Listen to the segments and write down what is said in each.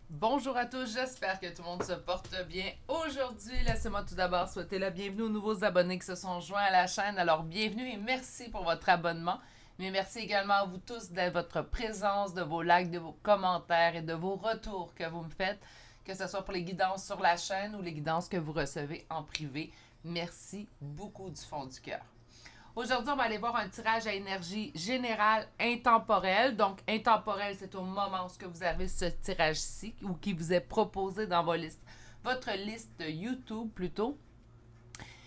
Bonjour à tous, j'espère que tout le monde se porte bien. Aujourd'hui, laissez-moi tout d'abord souhaiter la bienvenue aux nouveaux abonnés qui se sont joints à la chaîne. Alors, bienvenue et merci pour votre abonnement. Mais merci également à vous tous de votre présence, de vos likes, de vos commentaires et de vos retours que vous me faites, que ce soit pour les guidances sur la chaîne ou les guidances que vous recevez en privé. Merci beaucoup du fond du cœur. Aujourd'hui, on va aller voir un tirage à énergie générale intemporelle. Donc, intemporel, c'est au moment où vous avez ce tirage-ci ou qui vous est proposé dans votre liste YouTube plutôt.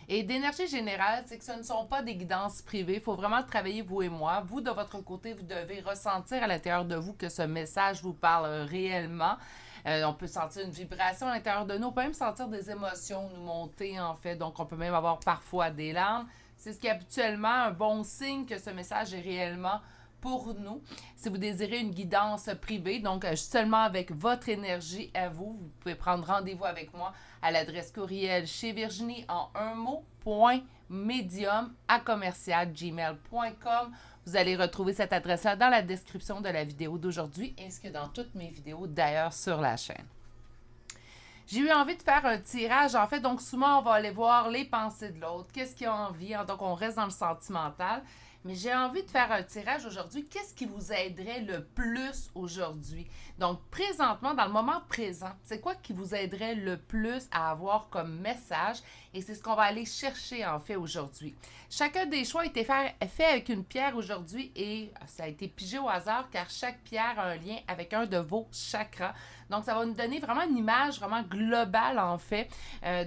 Et d'énergie générale, c'est que ce ne sont pas des guidances privées. Il faut vraiment travailler vous et moi. Vous, de votre côté, vous devez ressentir à l'intérieur de vous que ce message vous parle réellement. On peut sentir une vibration à l'intérieur de nous. On peut même sentir des émotions nous monter, en fait. Donc, on peut même avoir parfois des larmes. C'est ce qui est habituellement un bon signe que ce message est réellement pour nous. Si vous désirez une guidance privée, donc seulement avec votre énergie à vous, vous pouvez prendre rendez-vous avec moi à l'adresse courriel chez Virginie en un mot, .medium@gmail.com. Vous allez retrouver cette adresse-là dans la description de la vidéo d'aujourd'hui, ainsi que dans toutes mes vidéos d'ailleurs sur la chaîne. J'ai eu envie de faire un tirage, en fait, donc souvent on va aller voir les pensées de l'autre, qu'est-ce qu'il a envie, donc on reste dans le sentimental. Mais j'ai envie de faire un tirage aujourd'hui. Qu'est-ce qui vous aiderait le plus aujourd'hui? Donc, présentement, dans le moment présent, c'est quoi qui vous aiderait le plus à avoir comme message? Et c'est ce qu'on va aller chercher, en fait, aujourd'hui. Chacun des choix a été fait avec une pierre aujourd'hui et ça a été pigé au hasard car chaque pierre a un lien avec un de vos chakras. Donc, ça va nous donner vraiment une image vraiment globale, en fait,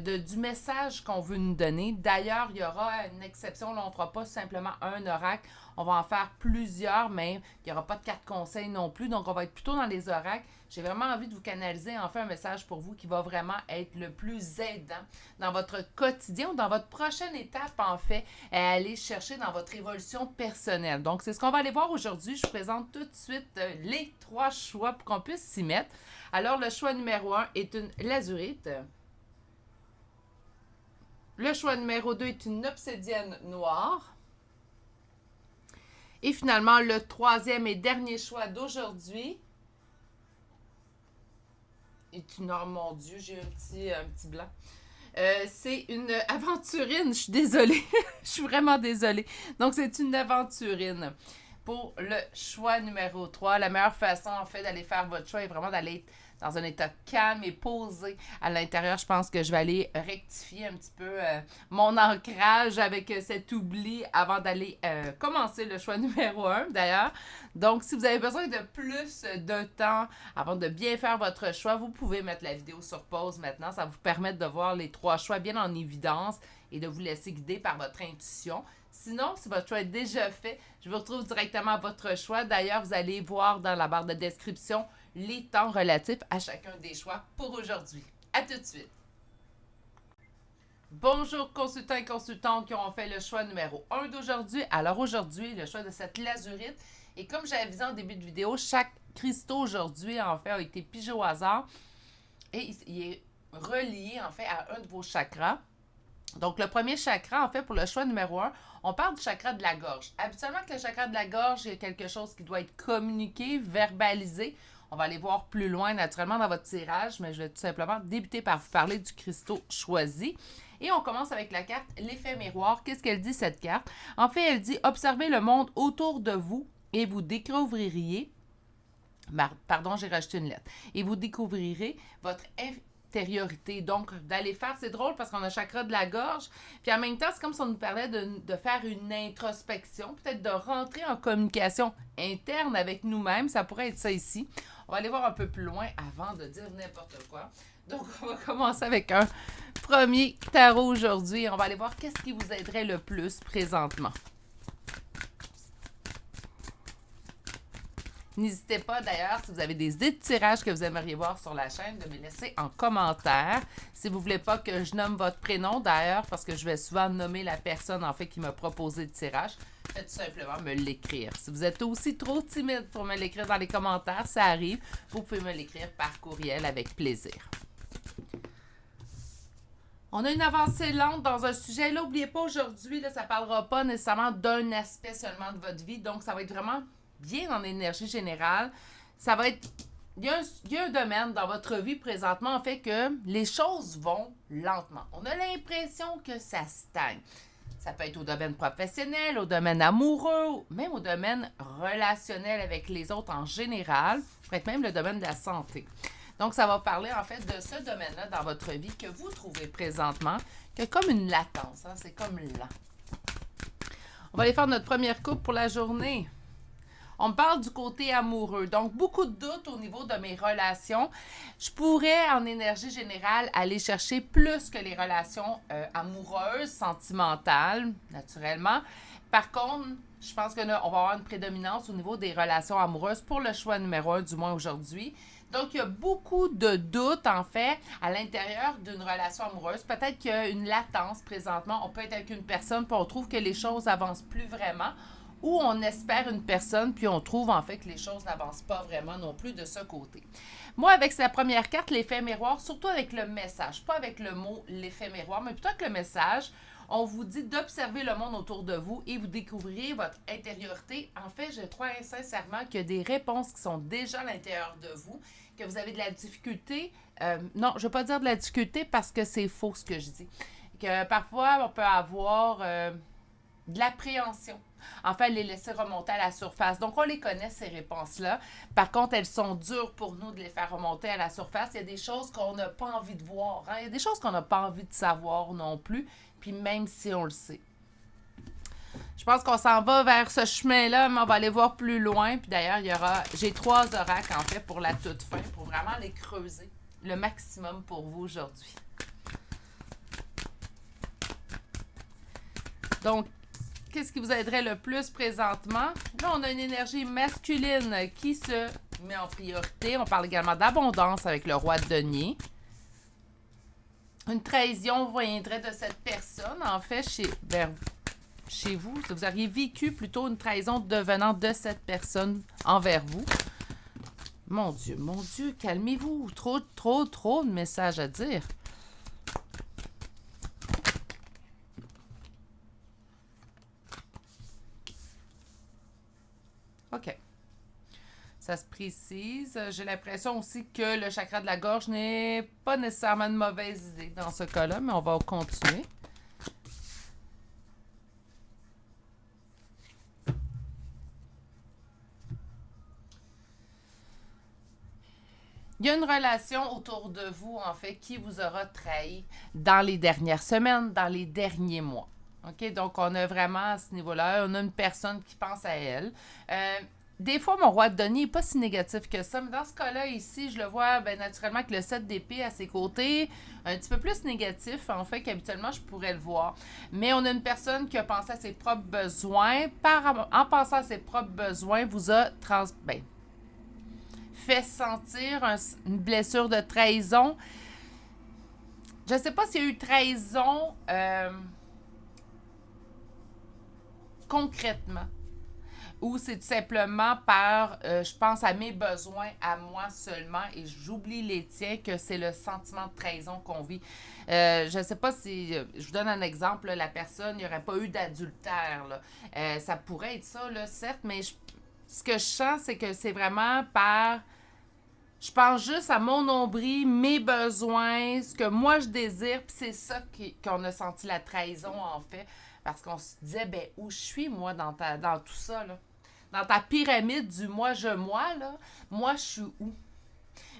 du message qu'on veut nous donner. D'ailleurs, il y aura une exception. Là, on ne fera pas simplement un oracle. On va en faire plusieurs, mais il n'y aura pas de carte conseil non plus. Donc, on va être plutôt dans les oracles. J'ai vraiment envie de vous canaliser, en fait, un message pour vous qui va vraiment être le plus aidant dans votre quotidien ou dans votre prochaine étape, en fait, à aller chercher dans votre évolution personnelle. Donc, c'est ce qu'on va aller voir aujourd'hui. Je vous présente tout de suite les 3 choix pour qu'on puisse s'y mettre. Alors, le choix numéro 1 est une lazurite. Le choix numéro 2 est une obsidienne noire. Et finalement, le 3e et dernier choix d'aujourd'hui est une... Oh mon Dieu, j'ai un petit blanc. C'est une aventurine. Je suis désolée. Je suis vraiment désolée. Donc, c'est une aventurine. Pour le choix numéro 3, la meilleure façon, en fait, d'aller faire votre choix est vraiment d'aller dans un état calme et posé. À l'intérieur, je pense que je vais aller rectifier un petit peu mon ancrage avec cet oubli avant d'aller commencer le choix numéro 1, d'ailleurs. Donc, si vous avez besoin de plus de temps avant de bien faire votre choix, vous pouvez mettre la vidéo sur pause maintenant. Ça va vous permettre de voir les 3 choix bien en évidence et de vous laisser guider par votre intuition. Sinon, si votre choix est déjà fait, je vous retrouve directement à votre choix. D'ailleurs, vous allez voir dans la barre de description les temps relatifs à chacun des choix pour aujourd'hui. À tout de suite. Bonjour consultants et consultantes qui ont fait le choix numéro 1 d'aujourd'hui. Alors aujourd'hui, le choix de cette lazurite. Et comme j'avais dit en début de vidéo, chaque cristaux aujourd'hui, en fait, a été pigé au hasard. Et il est relié, en fait, à un de vos chakras. Donc, le premier chakra, en fait, pour le choix numéro 1, on parle du chakra de la gorge. Habituellement, que le chakra de la gorge, il y a quelque chose qui doit être communiqué, verbalisé. On va aller voir plus loin, naturellement, dans votre tirage, mais je vais tout simplement débuter par vous parler du cristaux choisi. Et on commence avec la carte l'effet miroir. Qu'est-ce qu'elle dit, cette carte? En fait, elle dit « Observez le monde autour de vous et vous découvririez... » Pardon, j'ai rajouté une lettre. « Et vous découvrirez votre intériorité. » Donc, d'aller faire, c'est drôle parce qu'on a chakra de la gorge, puis en même temps, c'est comme si on nous parlait de faire une introspection, peut-être de rentrer en communication interne avec nous-mêmes, ça pourrait être ça ici. On va aller voir un peu plus loin avant de dire n'importe quoi. Donc, on va commencer avec un premier tarot aujourd'hui. On va aller voir qu'est-ce qui vous aiderait le plus présentement. N'hésitez pas d'ailleurs, si vous avez des idées de tirage que vous aimeriez voir sur la chaîne, de me laisser en commentaire. Si vous ne voulez pas que je nomme votre prénom d'ailleurs, parce que je vais souvent nommer la personne en fait qui m'a proposé le tirage, faites tout simplement me l'écrire. Si vous êtes aussi trop timide pour me l'écrire dans les commentaires, ça arrive, vous pouvez me l'écrire par courriel avec plaisir. On a une avancée lente dans un sujet. Là, n'oubliez pas, aujourd'hui, là, ça ne parlera pas nécessairement d'un aspect seulement de votre vie. Donc, ça va être vraiment bien en énergie générale. Ça va être il y a un domaine dans votre vie présentement, en fait, que les choses vont lentement. On a l'impression que ça stagne. Ça peut être au domaine professionnel, au domaine amoureux, même au domaine relationnel avec les autres en général, peut-être même le domaine de la santé. Donc, ça va parler en fait de ce domaine-là dans votre vie que vous trouvez présentement, que comme une latence, hein, c'est comme lent. On va aller faire notre première coupe pour la journée. On me parle du côté amoureux. Donc, beaucoup de doutes au niveau de mes relations. Je pourrais, en énergie générale, aller chercher plus que les relations amoureuses, sentimentales, naturellement. Par contre, je pense qu'on va avoir une prédominance au niveau des relations amoureuses pour le choix numéro 1, du moins aujourd'hui. Donc, il y a beaucoup de doutes, en fait, à l'intérieur d'une relation amoureuse. Peut-être qu'il y a une latence présentement. On peut être avec une personne, puis on trouve que les choses avancent plus vraiment. Ou on espère une personne, puis on trouve en fait que les choses n'avancent pas vraiment non plus de ce côté. Moi, avec sa première carte, l'effet miroir, surtout avec le message, pas avec le mot l'effet miroir, mais plutôt avec le message, on vous dit d'observer le monde autour de vous et vous découvrirez votre intériorité. En fait, je crois sincèrement qu'il y a des réponses qui sont déjà à l'intérieur de vous, que vous avez de la difficulté. Non, je ne veux pas dire de la difficulté parce que c'est faux ce que je dis. Que parfois, on peut avoir de l'appréhension. En fait, les laisser remonter à la surface. Donc, on les connaît, ces réponses-là. Par contre, elles sont dures pour nous de les faire remonter à la surface. Il y a des choses qu'on n'a pas envie de voir. Hein? Il y a des choses qu'on n'a pas envie de savoir non plus. Puis même si on le sait. Je pense qu'on s'en va vers ce chemin-là, mais on va aller voir plus loin. Puis d'ailleurs, j'ai 3 oracles, en fait, pour la toute fin, pour vraiment les creuser le maximum pour vous aujourd'hui. Donc, qu'est-ce qui vous aiderait le plus présentement? Là, on a une énergie masculine qui se met en priorité. On parle également d'abondance avec le roi de denier. Une trahison viendrait de cette personne, en fait, chez vous. Vous auriez vécu plutôt une trahison devenant de cette personne envers vous. Mon Dieu, calmez-vous. Trop de messages à dire. OK. Ça se précise. J'ai l'impression aussi que le chakra de la gorge n'est pas nécessairement une mauvaise idée dans ce cas-là, mais on va continuer. Il y a une relation autour de vous, en fait, qui vous aura trahi dans les dernières semaines, dans les derniers mois. OK? Donc, on a vraiment à ce niveau-là, on a une personne qui pense à elle. Des fois, mon roi de denier n'est pas si négatif que ça, mais dans ce cas-là, ici, je le vois naturellement avec le 7 d'épée à ses côtés, un petit peu plus négatif, en fait, qu'habituellement, je pourrais le voir. Mais on a une personne qui a pensé à ses propres besoins. En pensant à ses propres besoins, vous a fait sentir une blessure de trahison. Je ne sais pas s'il y a eu trahison concrètement. Ou c'est tout simplement par, je pense à mes besoins, à moi seulement, et j'oublie les tiens, que c'est le sentiment de trahison qu'on vit. Je ne sais pas si, je vous donne un exemple, là, la personne, il n'y aurait pas eu d'adultère. Là. Ça pourrait être ça, là, certes, mais ce que je sens, c'est que c'est vraiment par... Je pense juste à mon nombril, mes besoins, ce que moi je désire, puis c'est ça qu'on a senti la trahison, en fait. Parce qu'on se disait, où je suis, moi, dans tout ça, là? Dans ta pyramide du moi, là, moi, je suis où?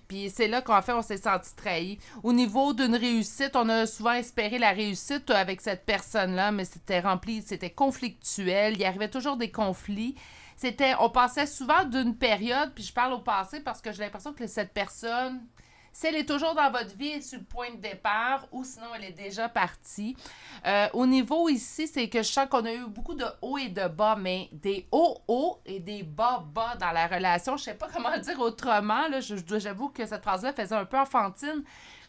Puis c'est là qu'en fait, on s'est senti trahi. Au niveau d'une réussite, on a souvent espéré la réussite avec cette personne-là, mais c'était rempli, c'était conflictuel. Il y arrivait toujours des conflits. On passait souvent d'une période, puis je parle au passé parce que j'ai l'impression que cette personne, si elle est toujours dans votre vie, elle est sur le point de départ, ou sinon elle est déjà partie. Au niveau ici, c'est que je sens qu'on a eu beaucoup de hauts et de bas, mais des hauts et des bas dans la relation. Je sais pas comment le dire autrement, là. J'avoue que cette phrase-là faisait un peu enfantine,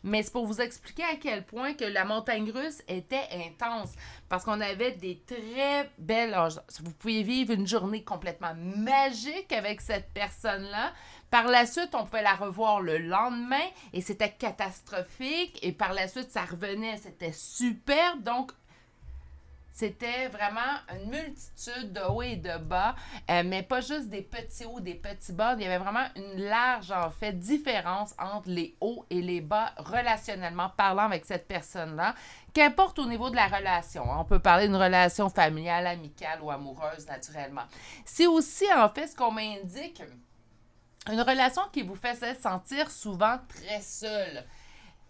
mais c'est pour vous expliquer à quel point que la montagne russe était intense. Parce qu'on avait des très belles... Vous pouviez vivre une journée complètement magique avec cette personne-là. Par la suite, on pouvait la revoir le lendemain et c'était catastrophique. Et par la suite, ça revenait, c'était superbe. Donc, C'était vraiment une multitude de hauts et de bas, mais pas juste des petits hauts, des petits bas. Il y avait vraiment une large, en fait, différence entre les hauts et les bas relationnellement parlant avec cette personne-là, qu'importe au niveau de la relation. On peut parler d'une relation familiale, amicale ou amoureuse, naturellement. C'est aussi, en fait, ce qu'on m'indique, une relation qui vous faisait sentir souvent très seule.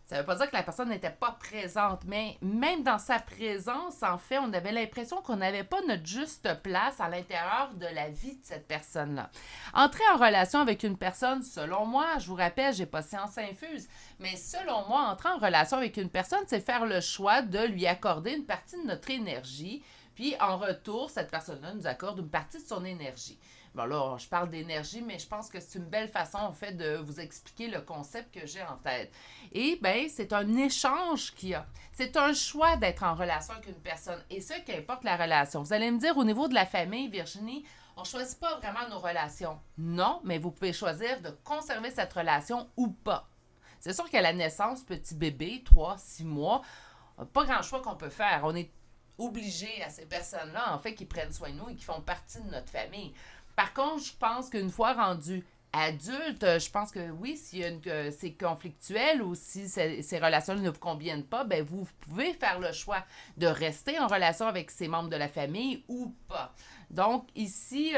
Ça ne veut pas dire que la personne n'était pas présente, mais même dans sa présence, en fait, on avait l'impression qu'on n'avait pas notre juste place à l'intérieur de la vie de cette personne-là. Entrer en relation avec une personne, selon moi, je vous rappelle, j'ai pas science infuse, mais selon moi, entrer en relation avec une personne, c'est faire le choix de lui accorder une partie de notre énergie, puis en retour, cette personne-là nous accorde une partie de son énergie. Bon là, je parle d'énergie, mais je pense que c'est une belle façon, en fait, de vous expliquer le concept que j'ai en tête. Et bien, c'est un échange qu'il y a. C'est un choix d'être en relation avec une personne. Et ça, qu'importe la relation. Vous allez me dire, au niveau de la famille, Virginie, on ne choisit pas vraiment nos relations. Non, mais vous pouvez choisir de conserver cette relation ou pas. C'est sûr qu'à la naissance, petit bébé, 3-6 mois, pas grand choix qu'on peut faire. On est obligé à ces personnes-là, en fait, qui prennent soin de nous et qui font partie de notre famille. Par contre, je pense qu'une fois rendu adulte, je pense que oui, si c'est conflictuel ou si ces relations ne vous conviennent pas, ben vous pouvez faire le choix de rester en relation avec ces membres de la famille ou pas. Donc ici,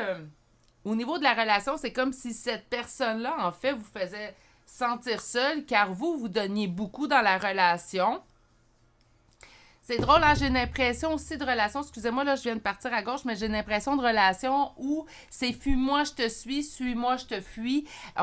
au niveau de la relation, c'est comme si cette personne-là, en fait, vous faisait sentir seul car vous donniez beaucoup dans la relation. C'est drôle, hein? J'ai une impression aussi de relation, excusez-moi, là, je viens de partir à gauche, mais j'ai une impression de relation où c'est fuis-moi, je te suis-moi, je te fuis. Tu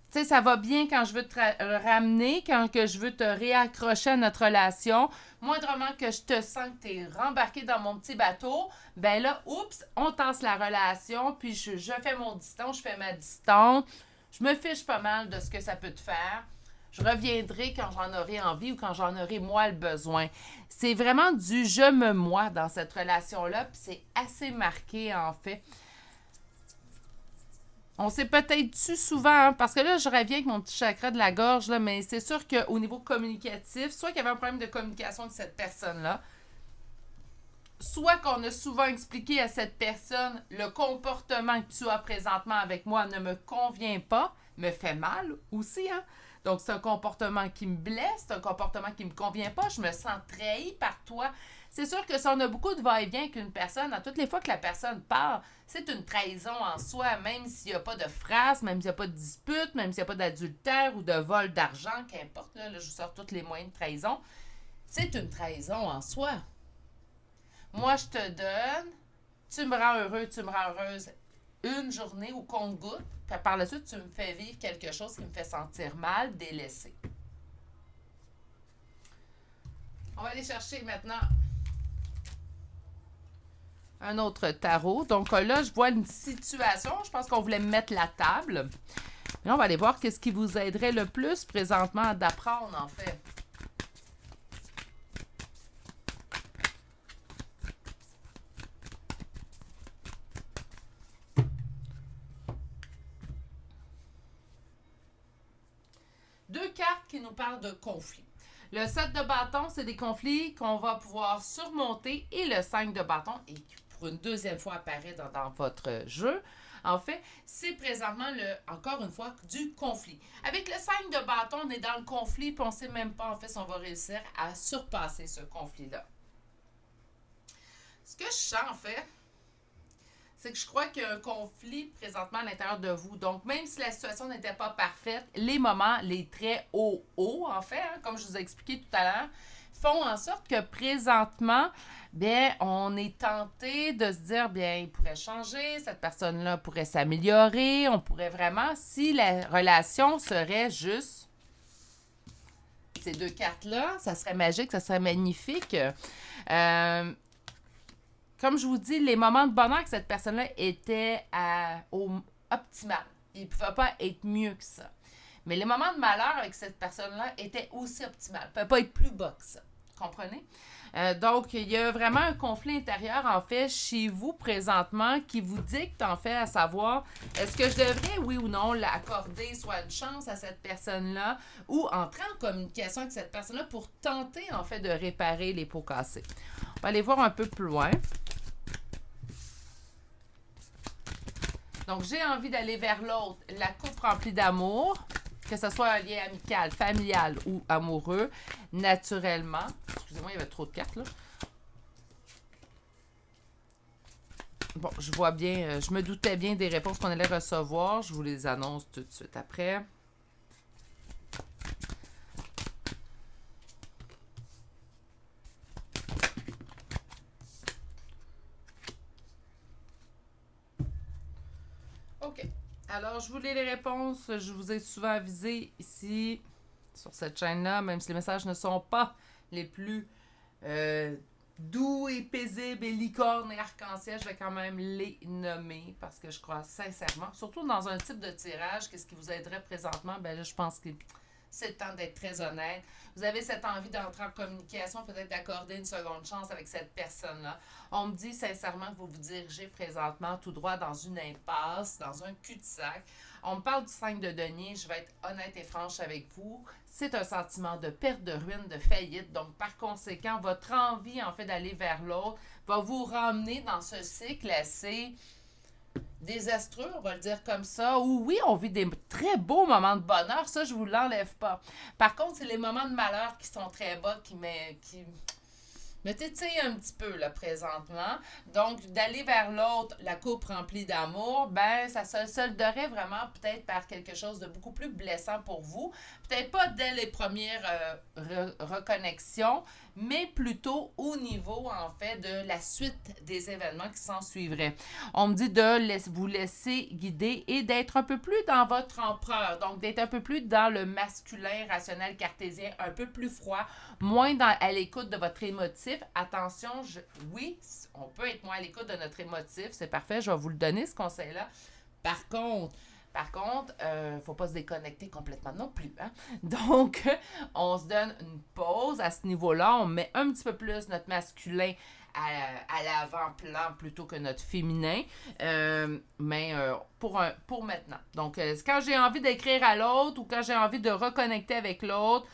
sais, ça va bien quand je veux te ramener, quand que je veux te réaccrocher à notre relation. Moindrement que je te sens que tu es rembarqué dans mon petit bateau, ben là, oups, on tasse la relation, puis je fais mon distance, je fais ma distance. Je me fiche pas mal de ce que ça peut te faire. Je reviendrai quand j'en aurai envie ou quand j'en aurai moi le besoin. C'est vraiment du je me moi dans cette relation-là, puis c'est assez marqué en fait. On s'est peut-être tu souvent, hein, parce que là, je reviens avec mon petit chakra de la gorge, là, mais c'est sûr qu'au niveau communicatif, soit qu'il y avait un problème de communication avec cette personne-là, soit qu'on a souvent expliqué à cette personne le comportement que tu as présentement avec moi ne me convient pas, me fait mal aussi, hein. Donc, c'est un comportement qui me blesse, c'est un comportement qui ne me convient pas, je me sens trahi par toi. C'est sûr que si on a beaucoup de va-et-vient avec une personne, à toutes les fois que la personne parle, c'est une trahison en soi, même s'il n'y a pas de phrase, même s'il n'y a pas de dispute, même s'il n'y a pas d'adultère ou de vol d'argent, qu'importe, là, je vous sors tous les moyens de trahison. C'est une trahison en soi. Moi, je te donne, tu me rends heureux, tu me rends heureuse une journée au compte-gouttes, puis par la suite, tu me fais vivre quelque chose qui me fait sentir mal, délaissé. On va aller chercher maintenant un autre tarot. Donc là, je vois une situation. Je pense qu'on voulait mettre la table. Mais on va aller voir qu'est-ce qui vous aiderait le plus présentement d'apprendre, en fait. Deux cartes qui nous parlent de conflits. Le 7 de bâton, c'est des conflits qu'on va pouvoir surmonter et le 5 de bâton, et qui pour une deuxième fois apparaît dans votre jeu, en fait, c'est présentement, encore une fois, du conflit. Avec le 5 de bâton, on est dans le conflit puis on ne sait même pas, en fait, si on va réussir à surpasser ce conflit-là. Ce que je sens, en fait, c'est que je crois qu'il y a un conflit présentement à l'intérieur de vous. Donc, même si la situation n'était pas parfaite, les moments, les très hauts, en fait, hein, comme je vous ai expliqué tout à l'heure, font en sorte que présentement, bien, on est tenté de se dire, bien, il pourrait changer, cette personne-là pourrait s'améliorer, on pourrait vraiment, si la relation serait juste ces deux cartes-là, ça serait magique, ça serait magnifique. Comme je vous dis, les moments de bonheur que cette personne-là était au optimal. Il ne pouvait pas être mieux que ça. Mais les moments de malheur avec cette personne-là étaient aussi optimales. Il ne pouvait pas être plus bas que ça. Comprenez? Donc, il y a vraiment un conflit intérieur, en fait, chez vous présentement qui vous dicte, en fait, à savoir est-ce que je devrais, oui ou non, l'accorder soit une chance à cette personne-là ou entrer en communication avec cette personne-là pour tenter, en fait, de réparer les pots cassés. On va aller voir un peu plus loin. Donc, j'ai envie d'aller vers l'autre, la coupe remplie d'amour, que ce soit un lien amical, familial ou amoureux, naturellement. Excusez-moi, il y avait trop de cartes, là. Bon, je vois bien, je me doutais bien des réponses qu'on allait recevoir. Je vous les annonce tout de suite après. OK. Alors, je vous lis les réponses. Je vous ai souvent avisé ici, sur cette chaîne-là, même si les messages ne sont pas les plus doux et paisibles et licornes et arc-en-ciel, je vais quand même les nommer parce que je crois sincèrement, surtout dans un type de tirage, qu'est-ce qui vous aiderait présentement? Ben là, je pense que c'est le temps d'être très honnête. Vous avez cette envie d'entrer en communication, peut-être d'accorder une seconde chance avec cette personne-là. On me dit sincèrement que vous vous dirigez présentement tout droit dans une impasse, dans un cul-de-sac. On me parle du 5 de denier, je vais être honnête et franche avec vous. C'est un sentiment de perte, de ruine, de faillite. Donc, par conséquent, votre envie, en fait, d'aller vers l'autre va vous ramener dans ce cycle assez désastreux, on va le dire comme ça, où oui, on vit des très beaux moments de bonheur, ça, je vous l'enlève pas. Par contre, c'est les moments de malheur qui sont très bas, qui me tétille un petit peu, là, présentement. Donc, d'aller vers l'autre, la coupe remplie d'amour, ben, ça se solderait vraiment peut-être par quelque chose de beaucoup plus blessant pour vous. Peut-être pas dès les premières reconnexions, mais plutôt au niveau, en fait, de la suite des événements qui s'en suivraient. On me dit de vous laisser guider et d'être un peu plus dans votre empereur. Donc, d'être un peu plus dans le masculin rationnel cartésien, un peu plus froid, moins à l'écoute de votre émotif. Attention, oui, on peut être moins à l'écoute de notre émotif. C'est parfait, je vais vous le donner, ce conseil-là. Par contre, faut pas se déconnecter complètement non plus. Hein? Donc, on se donne une pause à ce niveau-là. On met un petit peu plus notre masculin à l'avant-plan plutôt que notre féminin, mais pour maintenant. Donc, quand j'ai envie d'écrire à l'autre ou quand j'ai envie de reconnecter avec l'autre,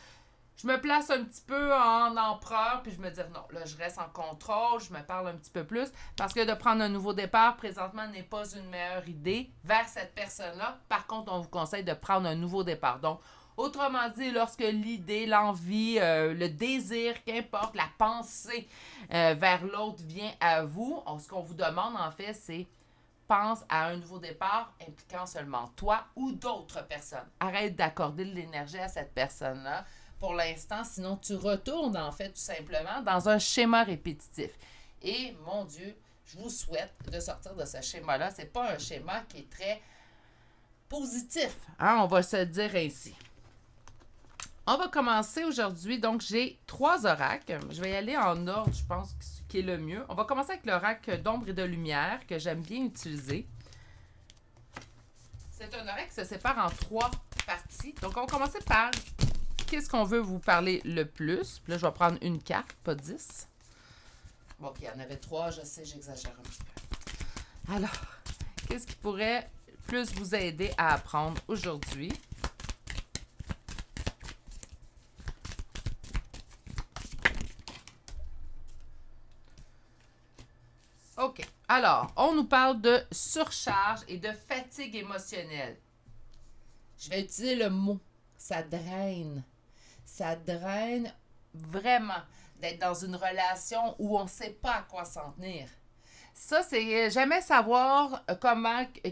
je me place un petit peu en empereur, puis je me dis non, là, je reste en contrôle, je me parle un petit peu plus, parce que de prendre un nouveau départ, présentement, n'est pas une meilleure idée vers cette personne-là. Par contre, on vous conseille de prendre un nouveau départ. Donc, autrement dit, lorsque l'idée, l'envie, le désir, qu'importe, la pensée vers l'autre vient à vous, ce qu'on vous demande, en fait, c'est pense à un nouveau départ impliquant seulement toi ou d'autres personnes. Arrête d'accorder de l'énergie à cette personne-là pour l'instant, sinon tu retournes en fait tout simplement dans un schéma répétitif. Et mon Dieu, je vous souhaite de sortir de ce schéma-là. C'est pas un schéma qui est très positif, hein, on va se dire ainsi. On va commencer aujourd'hui. Donc, j'ai 3 oracles. Je vais y aller en ordre, je pense, qui est le mieux. On va commencer avec l'oracle d'ombre et de lumière que j'aime bien utiliser. C'est un oracle qui se sépare en 3 parties. Donc, on va commencer par qu'est-ce qu'on veut vous parler le plus. Puis là, je vais prendre une carte, pas 10. Bon, OK, il y en avait 3, je sais, j'exagère un petit peu. Alors, qu'est-ce qui pourrait plus vous aider à apprendre aujourd'hui? OK. Alors, on nous parle de surcharge et de fatigue émotionnelle. Je vais utiliser le mot. Ça draine. Ça draine vraiment d'être dans une relation où on ne sait pas à quoi s'en tenir. Ça, c'est jamais savoir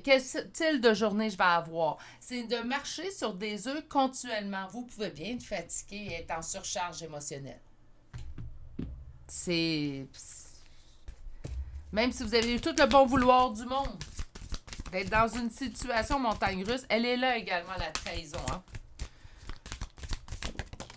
quel style de journée je vais avoir. C'est de marcher sur des œufs continuellement. Vous pouvez bien être fatigué et être en surcharge émotionnelle. Même si vous avez eu tout le bon vouloir du monde, d'être dans une situation montagne russe, elle est là également, la trahison. Hein?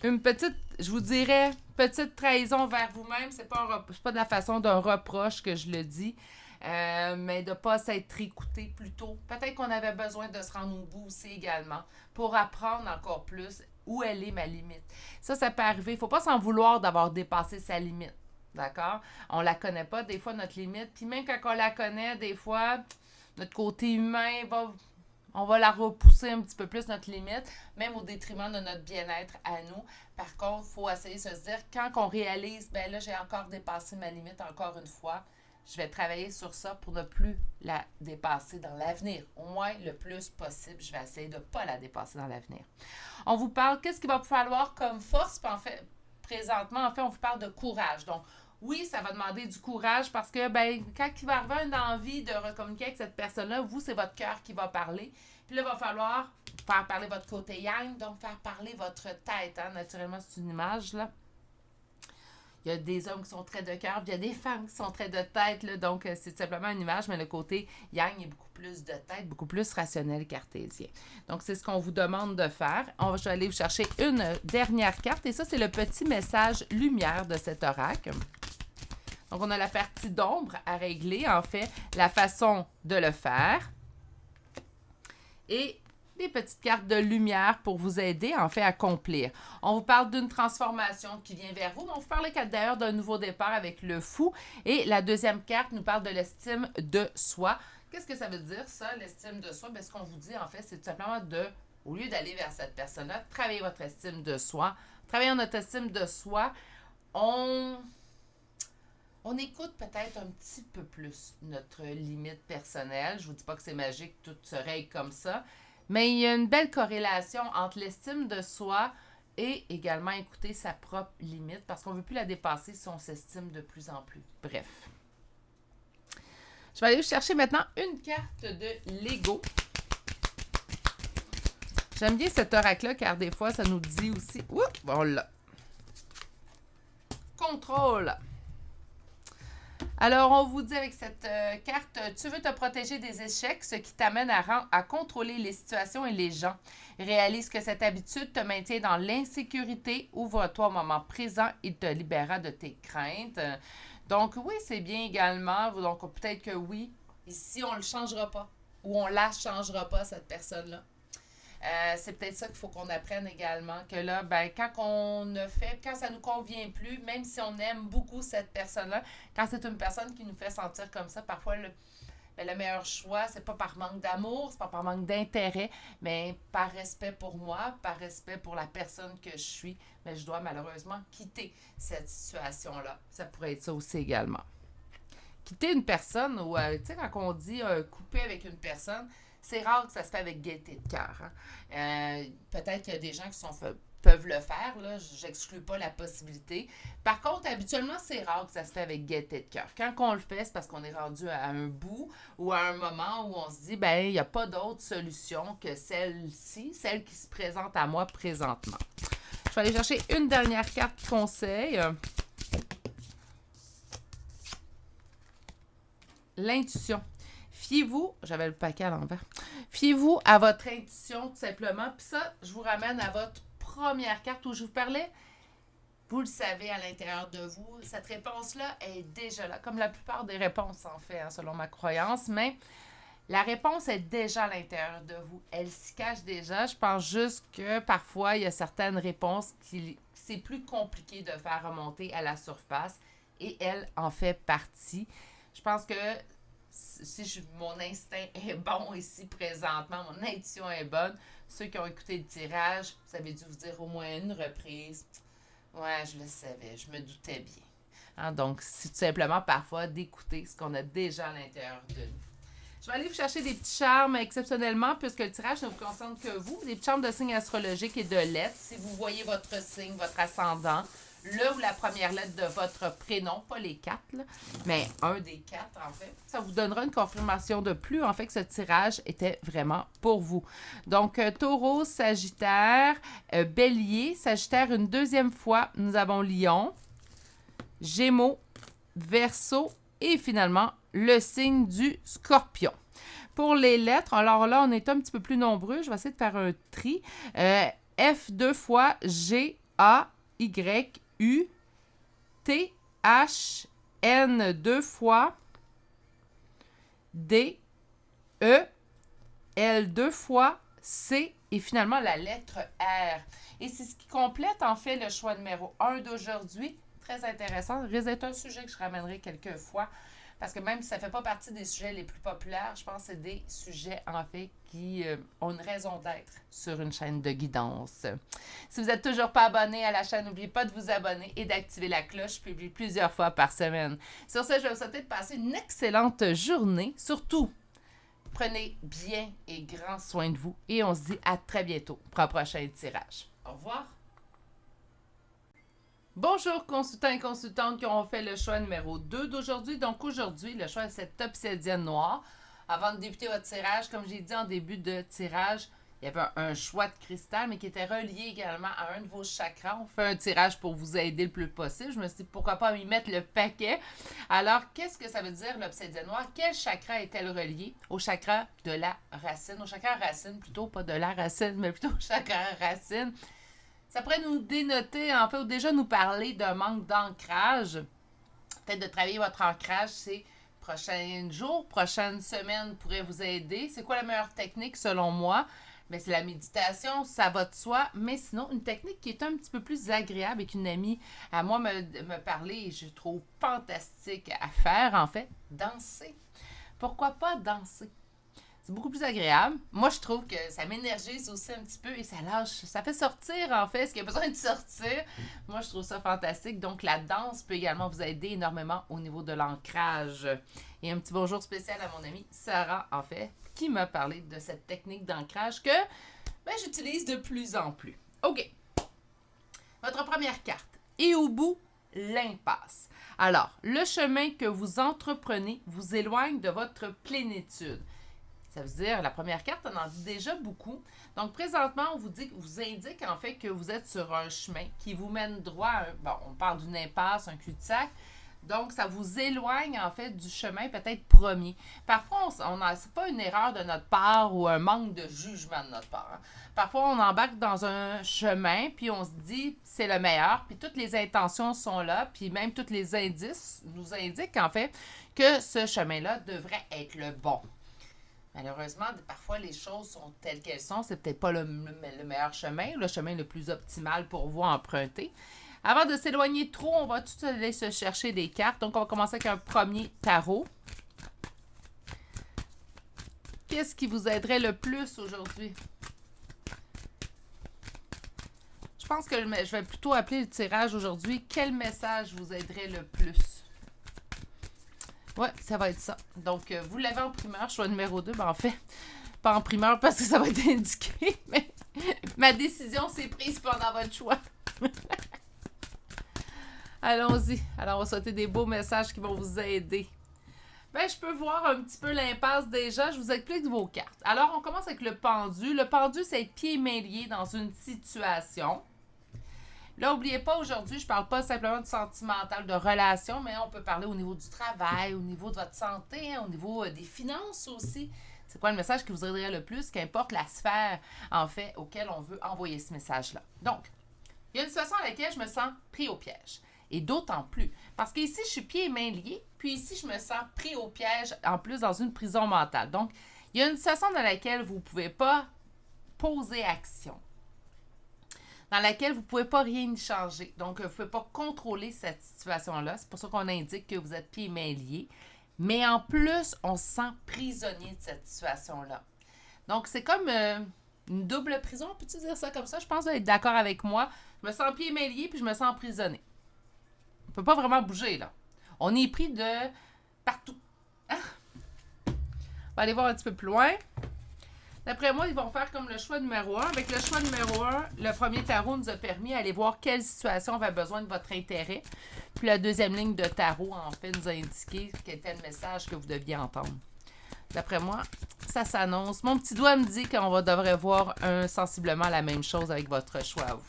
Une petite, je vous dirais, petite trahison vers vous-même, c'est pas de la façon d'un reproche que je le dis, mais de ne pas s'être écouté plus tôt. Peut-être qu'on avait besoin de se rendre au bout aussi également pour apprendre encore plus où elle est ma limite. Ça peut arriver. Il ne faut pas s'en vouloir d'avoir dépassé sa limite. D'accord? On la connaît pas, des fois, notre limite. Puis même quand on la connaît, des fois, notre côté humain on va la repousser un petit peu plus, notre limite, même au détriment de notre bien-être à nous. Par contre, il faut essayer de se dire, quand on réalise, ben là, j'ai encore dépassé ma limite encore une fois, je vais travailler sur ça pour ne plus la dépasser dans l'avenir. Au moins, le plus possible, je vais essayer de ne pas la dépasser dans l'avenir. On vous parle, qu'est-ce qu'il va falloir comme force? Puis en fait, présentement, on vous parle de courage. Donc, oui, ça va demander du courage parce que quand il va arriver une envie de recommuniquer avec cette personne-là, vous, c'est votre cœur qui va parler. Puis là, il va falloir faire parler votre côté yang, donc faire parler votre tête. Hein? Naturellement, c'est une image, là. Il y a des hommes qui sont très de cœur, il y a des femmes qui sont très de tête, là, donc c'est simplement une image, mais le côté yang est beaucoup plus de tête, beaucoup plus rationnel cartésien. Donc, c'est ce qu'on vous demande de faire. Je vais aller vous chercher une dernière carte, et ça, c'est le petit message lumière de cet oracle. Donc, on a la partie d'ombre à régler, en fait, la façon de le faire. Et des petites cartes de lumière pour vous aider, en fait, à accomplir. On vous parle d'une transformation qui vient vers vous. On vous parle d'ailleurs d'un nouveau départ avec le fou. Et la deuxième carte nous parle de l'estime de soi. Qu'est-ce que ça veut dire, ça, l'estime de soi? Bien, ce qu'on vous dit, en fait, c'est tout simplement au lieu d'aller vers cette personne-là, travailler votre estime de soi. Travailler notre estime de soi, on écoute peut-être un petit peu plus notre limite personnelle. Je ne vous dis pas que c'est magique, tout se règle comme ça. Mais il y a une belle corrélation entre l'estime de soi et également écouter sa propre limite parce qu'on ne veut plus la dépasser si on s'estime de plus en plus. Bref. Je vais aller chercher maintenant une carte de Lego. J'aime bien cet oracle-là car des fois, ça nous dit aussi... Ouh, on l'a. Contrôle. Alors, on vous dit avec cette carte, tu veux te protéger des échecs, ce qui t'amène à contrôler les situations et les gens. Réalise que cette habitude te maintient dans l'insécurité. Ouvre-toi au moment présent, il te libérera de tes craintes. Donc, oui, c'est bien également. Donc, peut-être que oui, ici, on ne le changera pas ou on ne la changera pas, cette personne-là. C'est peut-être ça qu'il faut qu'on apprenne également, que là, quand ça ne nous convient plus, même si on aime beaucoup cette personne-là, quand c'est une personne qui nous fait sentir comme ça, parfois le meilleur choix, c'est pas par manque d'amour, c'est pas par manque d'intérêt, mais par respect pour moi, par respect pour la personne que je suis, mais je dois malheureusement quitter cette situation-là. Ça pourrait être ça aussi également. Quitter une personne, ou tu sais, quand on dit couper avec une personne, c'est rare que ça se fait avec gaieté de cœur. Hein. Peut-être qu'il y a des gens qui peuvent le faire, là, j'exclus pas la possibilité. Par contre, habituellement, c'est rare que ça se fait avec gaieté de cœur. Quand on le fait, c'est parce qu'on est rendu à un bout ou à un moment où on se dit, il n'y a pas d'autre solution que celle-ci, celle qui se présente à moi présentement. Je vais aller chercher une dernière carte conseil. L'intuition. Fiez-vous, j'avais le paquet à l'envers, fiez-vous à votre intuition tout simplement. Puis ça, je vous ramène à votre première carte où je vous parlais. Vous le savez à l'intérieur de vous, cette réponse-là est déjà là, comme la plupart des réponses en fait, hein, selon ma croyance, mais la réponse est déjà à l'intérieur de vous. Elle s'y cache déjà. Je pense juste que parfois, il y a certaines réponses qui c'est plus compliqué de faire remonter à la surface et elle en fait partie. Je pense que mon instinct est bon ici présentement, mon intuition est bonne. Ceux qui ont écouté le tirage, vous avez dû vous dire au moins une reprise. Ouais, je le savais, je me doutais bien. Hein, donc, c'est tout simplement parfois d'écouter ce qu'on a déjà à l'intérieur de nous. Je vais aller vous chercher des petits charmes exceptionnellement, puisque le tirage ne vous concerne que vous, des petits charmes de signes astrologiques et de lettres. Si vous voyez votre signe, votre ascendant, le ou la première lettre de votre prénom, pas les 4, là, mais un des 4 en fait. Ça vous donnera une confirmation de plus, en fait, que ce tirage était vraiment pour vous. Donc, Taureau, Sagittaire, Bélier, Sagittaire une deuxième fois, nous avons Lion, Gémeaux, Verseau et finalement le signe du Scorpion. Pour les lettres, alors là, on est un petit peu plus nombreux. Je vais essayer de faire un tri. F 2 fois, G, A, Y, U, T, H, N 2 fois, D, E, L 2 fois, C et finalement la lettre R. Et c'est ce qui complète en fait le choix numéro 1 d'aujourd'hui. Très intéressant. C'est un sujet que je ramènerai quelques fois parce que même si ça ne fait pas partie des sujets les plus populaires, je pense que c'est des sujets, en fait, qui ont une raison d'être sur une chaîne de guidance. Si vous n'êtes toujours pas abonné à la chaîne, n'oubliez pas de vous abonner et d'activer la cloche. Je publie plusieurs fois par semaine. Sur ce, je vais vous souhaiter de passer une excellente journée. Surtout, prenez bien et grand soin de vous et on se dit à très bientôt pour un prochain tirage. Au revoir! Bonjour consultants et consultantes qui ont fait le choix numéro 2 d'aujourd'hui. Donc aujourd'hui, le choix est cette obsidienne noire. Avant de débuter votre tirage, comme j'ai dit en début de tirage, il y avait un choix de cristal, mais qui était relié également à un de vos chakras. On fait un tirage pour vous aider le plus possible. Je me suis dit, pourquoi pas y mettre le paquet. Alors, qu'est-ce que ça veut dire l'obsidienne noire? Quel chakra est-elle reliée? Au chakra de la racine. Au chakra racine, plutôt, pas de la racine, mais plutôt au chakra racine. Ça pourrait nous dénoter, en fait, ou déjà nous parler d'un manque d'ancrage. Peut-être de travailler votre ancrage ces prochains jours, prochaines semaines pourraient vous aider. C'est quoi la meilleure technique selon moi? Bien, c'est la méditation, ça va de soi. Mais sinon, une technique qui est un petit peu plus agréable et qu'une amie à moi me parlait et je trouve fantastique à faire, en fait, danser. Pourquoi pas danser? C'est beaucoup plus agréable. Moi, je trouve que ça m'énergise aussi un petit peu et ça lâche. Ça fait sortir, en fait, ce qui a besoin de sortir. Moi, je trouve ça fantastique. Donc, la danse peut également vous aider énormément au niveau de l'ancrage. Et un petit bonjour spécial à mon amie Sarah, en fait, qui m'a parlé de cette technique d'ancrage que j'utilise de plus en plus. OK. Votre première carte. Et au bout, l'impasse. Alors, le chemin que vous entreprenez vous éloigne de votre plénitude. Ça veut dire, la première carte, on en dit déjà beaucoup. Donc, présentement, on vous indique en fait que vous êtes sur un chemin qui vous mène droit à on parle d'une impasse, un cul-de-sac. Donc, ça vous éloigne en fait du chemin peut-être premier. Parfois, c'est pas une erreur de notre part ou un manque de jugement de notre part. Hein. Parfois, on embarque dans un chemin, puis on se dit c'est le meilleur, puis toutes les intentions sont là, puis même tous les indices nous indiquent en fait que ce chemin-là devrait être le bon. Malheureusement, parfois, les choses sont telles qu'elles sont. C'est peut-être pas le meilleur chemin, le chemin le plus optimal pour vous emprunter. Avant de s'éloigner trop, on va tout aller se chercher des cartes. Donc, on va commencer avec un premier tarot. Qu'est-ce qui vous aiderait le plus aujourd'hui? Je pense que je vais plutôt appeler le tirage aujourd'hui. Quel message vous aiderait le plus? Ouais, ça va être ça. Donc, vous l'avez en primeur, choix numéro 2. Ben, en fait, pas en primeur parce que ça va être indiqué, mais ma décision s'est prise pendant votre choix. Allons-y. Alors, on va sauter des beaux messages qui vont vous aider. Ben, je peux voir un petit peu l'impasse déjà. Je vous explique vos cartes. Alors, on commence avec le pendu. Le pendu, c'est être pieds et mains liés dans une situation. Là, n'oubliez pas, aujourd'hui, je ne parle pas simplement de sentimental, de relation, mais on peut parler au niveau du travail, au niveau de votre santé, hein, au niveau des finances aussi. C'est quoi le message qui vous aiderait le plus, qu'importe la sphère, en fait, auquel on veut envoyer ce message-là. Donc, il y a une situation à laquelle je me sens pris au piège. Et d'autant plus. Parce qu'ici, je suis pieds et mains liés, puis ici, je me sens pris au piège, en plus, dans une prison mentale. Donc, il y a une situation dans laquelle vous ne pouvez pas poser action, dans laquelle vous ne pouvez pas rien y changer. Donc, vous ne pouvez pas contrôler cette situation-là. C'est pour ça qu'on indique que vous êtes pieds et mains liés. Mais en plus, on se sent prisonnier de cette situation-là. Donc, c'est comme une double prison, peux-tu dire ça comme ça? Je pense que vous allez être d'accord avec moi. Je me sens pieds et mains liés, puis je me sens emprisonné. On ne peut pas vraiment bouger, là. On est pris de partout. Ah! On va aller voir un petit peu plus loin. D'après moi, ils vont faire comme le choix numéro 1. Avec le choix numéro 1, le premier tarot nous a permis d'aller voir quelle situation avait besoin de votre intérêt. Puis la deuxième ligne de tarot, en fait, nous a indiqué quel était le message que vous deviez entendre. D'après moi, ça s'annonce. Mon petit doigt me dit qu'on devrait voir sensiblement la même chose avec votre choix à vous.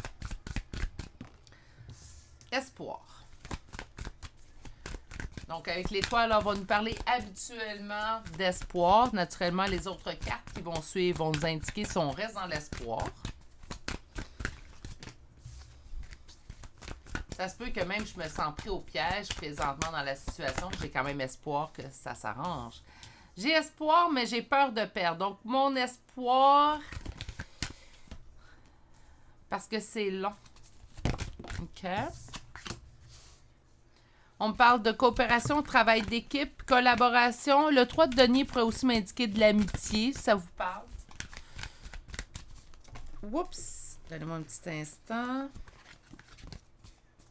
Espoir. Donc, avec l'étoile, on va nous parler habituellement d'espoir. Naturellement, les autres cartes qui vont suivre vont nous indiquer si on reste dans l'espoir. Ça se peut que même je me sens pris au piège présentement dans la situation. J'ai quand même espoir que ça s'arrange. J'ai espoir, mais j'ai peur de perdre. Donc, mon espoir, parce que c'est long. OK. On me parle de coopération, travail d'équipe, collaboration. Le 3 de denier pourrait aussi m'indiquer de l'amitié, si ça vous parle. Oups! Donnez-moi un petit instant.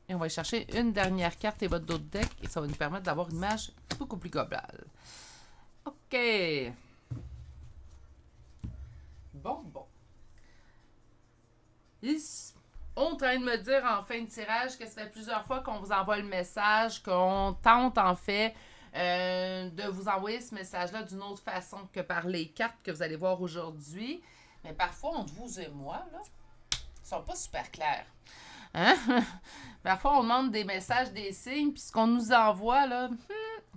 Et on va chercher une dernière carte et votre d'autres deck. Et ça va nous permettre d'avoir une image beaucoup plus globale. OK. Bon. On est en train de me dire en fin de tirage que ça fait plusieurs fois qu'on vous envoie le message, qu'on tente en fait de vous envoyer ce message-là d'une autre façon que par les cartes que vous allez voir aujourd'hui. Mais parfois, entre vous et moi, là, ils sont pas super clairs. Hein? Parfois, on demande des messages, des signes, puis ce qu'on nous envoie, là,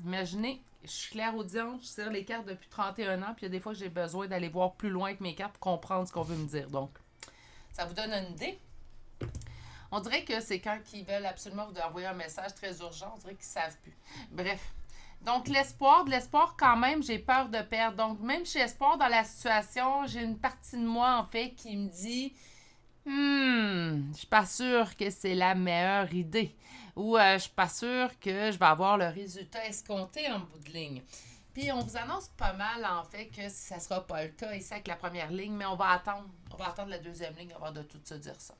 imaginez, je suis clairaudiente, je tire les cartes depuis 31 ans, puis il y a des fois que j'ai besoin d'aller voir plus loin que mes cartes pour comprendre ce qu'on veut me dire. Donc, ça vous donne une idée? On dirait que c'est quand ils veulent absolument vous envoyer un message très urgent, on dirait qu'ils ne savent plus. Bref. Donc, l'espoir, de l'espoir, quand même, j'ai peur de perdre. Donc, même chez espoir, dans la situation, j'ai une partie de moi, en fait, qui me dit je suis pas sûre que c'est la meilleure idée. Ou je suis pas sûre que je vais avoir le résultat escompté en bout de ligne. Puis, on vous annonce pas mal, en fait, que ça sera pas le cas ici avec la première ligne, mais on va attendre la deuxième ligne avant de tout se dire ça.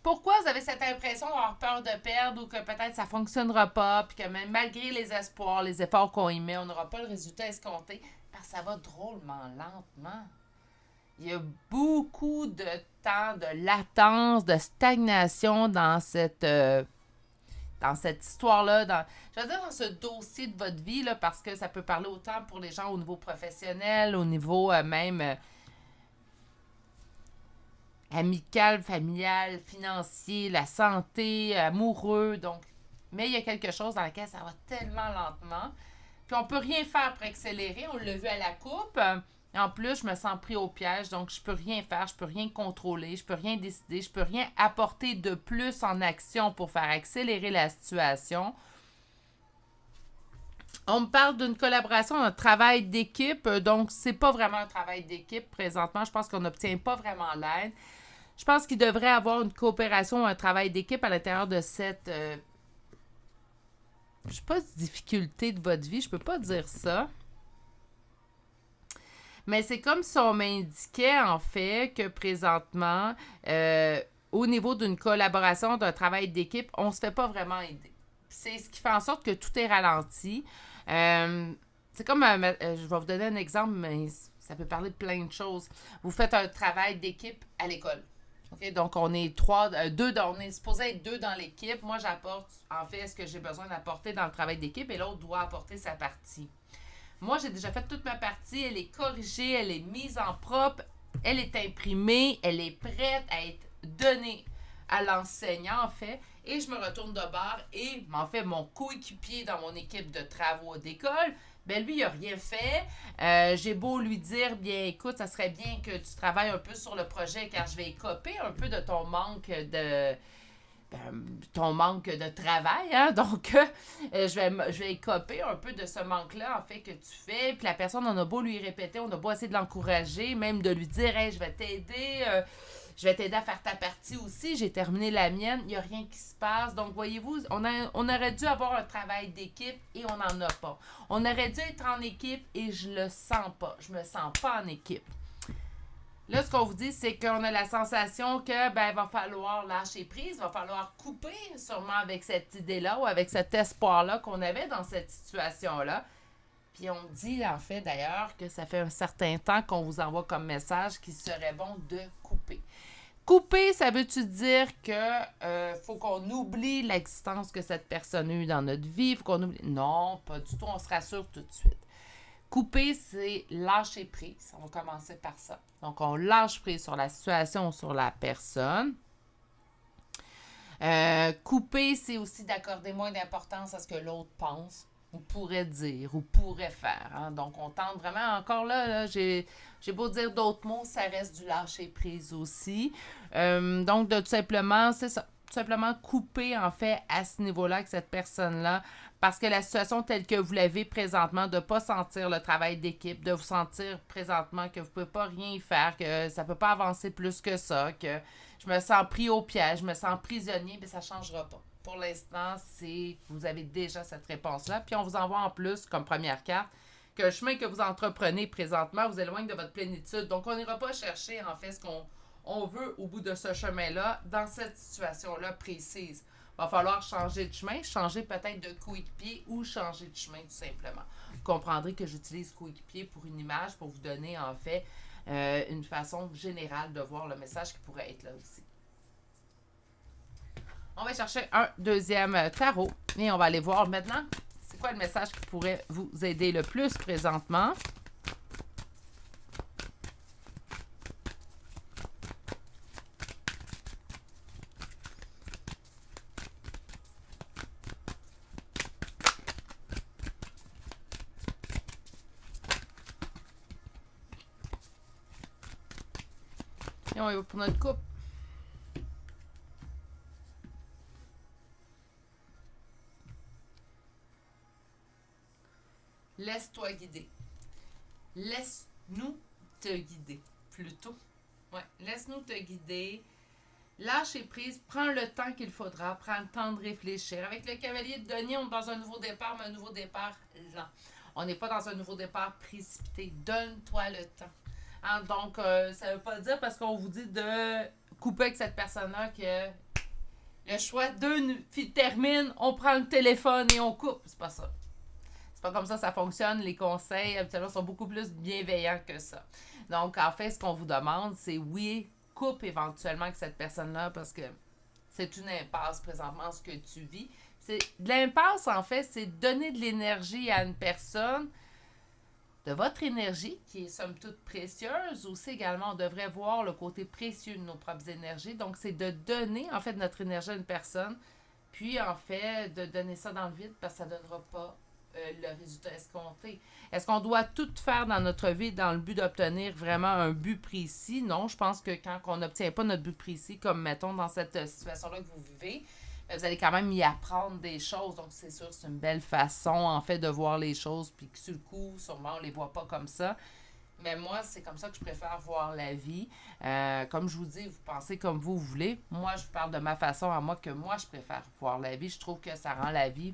Pourquoi vous avez cette impression d'avoir peur de perdre ou que peut-être ça ne fonctionnera pas, puis que même malgré les espoirs, les efforts qu'on y met, on n'aura pas le résultat escompté? Parce que ça va drôlement lentement. Il y a beaucoup de temps de latence, de stagnation dans cette histoire-là, je veux dire dans ce dossier de votre vie, là, parce que ça peut parler autant pour les gens au niveau professionnel, au niveau même amical, familial, financier, la santé, amoureux. Donc, mais il y a quelque chose dans lequel ça va tellement lentement. Puis on peut rien faire pour accélérer. On l'a vu à la coupe. En plus, je me sens pris au piège. Donc, je peux rien faire. Je peux rien contrôler. Je peux rien décider. Je peux rien apporter de plus en action pour faire accélérer la situation. On me parle d'une collaboration, d'un travail d'équipe. Donc, c'est pas vraiment un travail d'équipe présentement. Je pense qu'on n'obtient pas vraiment l'aide. Je pense qu'il devrait avoir une coopération, un travail d'équipe à l'intérieur de cette je sais pas, difficulté de votre vie. Je peux pas dire ça. Mais c'est comme si on m'indiquait, en fait, que présentement, au niveau d'une collaboration, d'un travail d'équipe, on se fait pas vraiment aider. C'est ce qui fait en sorte que tout est ralenti. C'est comme, je vais vous donner un exemple, mais ça peut parler de plein de choses. Vous faites un travail d'équipe à l'école. Okay? Donc, on est on est supposé être deux dans l'équipe. Moi, j'apporte, en fait, ce que j'ai besoin d'apporter dans le travail d'équipe et l'autre doit apporter sa partie. Moi, j'ai déjà fait toute ma partie. Elle est corrigée, elle est mise en propre, elle est imprimée, elle est prête à être donnée à l'enseignant, en fait. Et je me retourne de bord et, en fait, mon coéquipier dans mon équipe de travaux d'école, ben lui, il n'a rien fait. J'ai beau lui dire, bien, écoute, ça serait bien que tu travailles un peu sur le projet car je vais écoper un peu de ton manque de travail, hein? Donc, je vais écoper un peu de ce manque-là, en fait, que tu fais. Puis la personne, on a beau lui répéter, on a beau essayer de l'encourager, même de lui dire, hey, je vais t'aider à faire ta partie aussi, j'ai terminé la mienne, il n'y a rien qui se passe. Donc, voyez-vous, on aurait dû avoir un travail d'équipe et on n'en a pas. On aurait dû être en équipe et je le sens pas. Je me sens pas en équipe. Là, ce qu'on vous dit, c'est qu'on a la sensation que il va falloir lâcher prise, il va falloir couper sûrement avec cette idée-là ou avec cet espoir-là qu'on avait dans cette situation-là. Puis on dit, en fait, d'ailleurs, que ça fait un certain temps qu'on vous envoie comme message qu'il serait bon de couper. Couper, ça veut-tu dire que faut qu'on oublie l'existence que cette personne a eue dans notre vie? Faut qu'on oublie... Non, pas du tout, on se rassure tout de suite. Couper, c'est lâcher prise. On va commencer par ça. Donc, on lâche prise sur la situation, sur la personne. Couper, c'est aussi d'accorder moins d'importance à ce que l'autre pense, ou pourrait dire, ou pourrait faire. Hein? Donc, on tente vraiment, encore là j'ai beau dire d'autres mots, ça reste du lâcher prise aussi. Donc, de tout simplement, c'est ça. Tout simplement couper, en fait, à ce niveau-là, avec cette personne-là, parce que la situation telle que vous l'avez présentement, de ne pas sentir le travail d'équipe, de vous sentir présentement que vous ne pouvez pas rien faire, que ça ne peut pas avancer plus que ça, que je me sens pris au piège, je me sens prisonnier, bien, ça ne changera pas. pour l'instant, vous avez déjà cette réponse-là. Puis on vous envoie en plus, comme première carte, que le chemin que vous entreprenez présentement vous éloigne de votre plénitude. Donc, on n'ira pas chercher, en fait, ce qu'on veut au bout de ce chemin-là, dans cette situation-là précise. Il va falloir changer de chemin, changer peut-être de coéquipier ou changer de chemin, tout simplement. Vous comprendrez que j'utilise coéquipier pour une image, pour vous donner, en fait, une façon générale de voir le message qui pourrait être là aussi. On va chercher un deuxième tarot et on va aller voir maintenant c'est quoi le message qui pourrait vous aider le plus présentement. Et on y va pour notre couple. Laisse-toi guider. Laisse-nous te guider, plutôt. Ouais, laisse-nous te guider. Lâche prise, prends le temps qu'il faudra, prends le temps de réfléchir. Avec le cavalier de denier, on est dans un nouveau départ, mais un nouveau départ lent. On n'est pas dans un nouveau départ précipité. Donne-toi le temps. Hein, donc, ça ne veut pas dire parce qu'on vous dit de couper avec cette personne-là que le choix d'une fille termine, on prend le téléphone et on coupe. C'est pas ça. C'est pas comme ça fonctionne. Les conseils, habituellement, sont beaucoup plus bienveillants que ça. Donc, en fait, ce qu'on vous demande, c'est oui, coupe éventuellement avec cette personne-là parce que c'est une impasse présentement, ce que tu vis. De l'impasse, en fait, c'est donner de l'énergie à une personne, de votre énergie, qui est somme toute précieuse. Aussi, également, on devrait voir le côté précieux de nos propres énergies. Donc, c'est de donner, en fait, notre énergie à une personne, puis, en fait, de donner ça dans le vide parce que ça ne donnera pas le résultat escompté. Est-ce qu'on doit tout faire dans notre vie dans le but d'obtenir vraiment un but précis? Non, je pense que quand on n'obtient pas notre but précis, comme mettons dans cette situation-là que vous vivez, vous allez quand même y apprendre des choses. Donc, c'est sûr, c'est une belle façon, en fait, de voir les choses, puis que sur le coup, sûrement, on les voit pas comme ça. Mais moi, c'est comme ça que je préfère voir la vie. Comme je vous dis, vous pensez comme vous voulez. Moi, je vous parle de ma façon à moi, que moi, je préfère voir la vie. Je trouve que ça rend la vie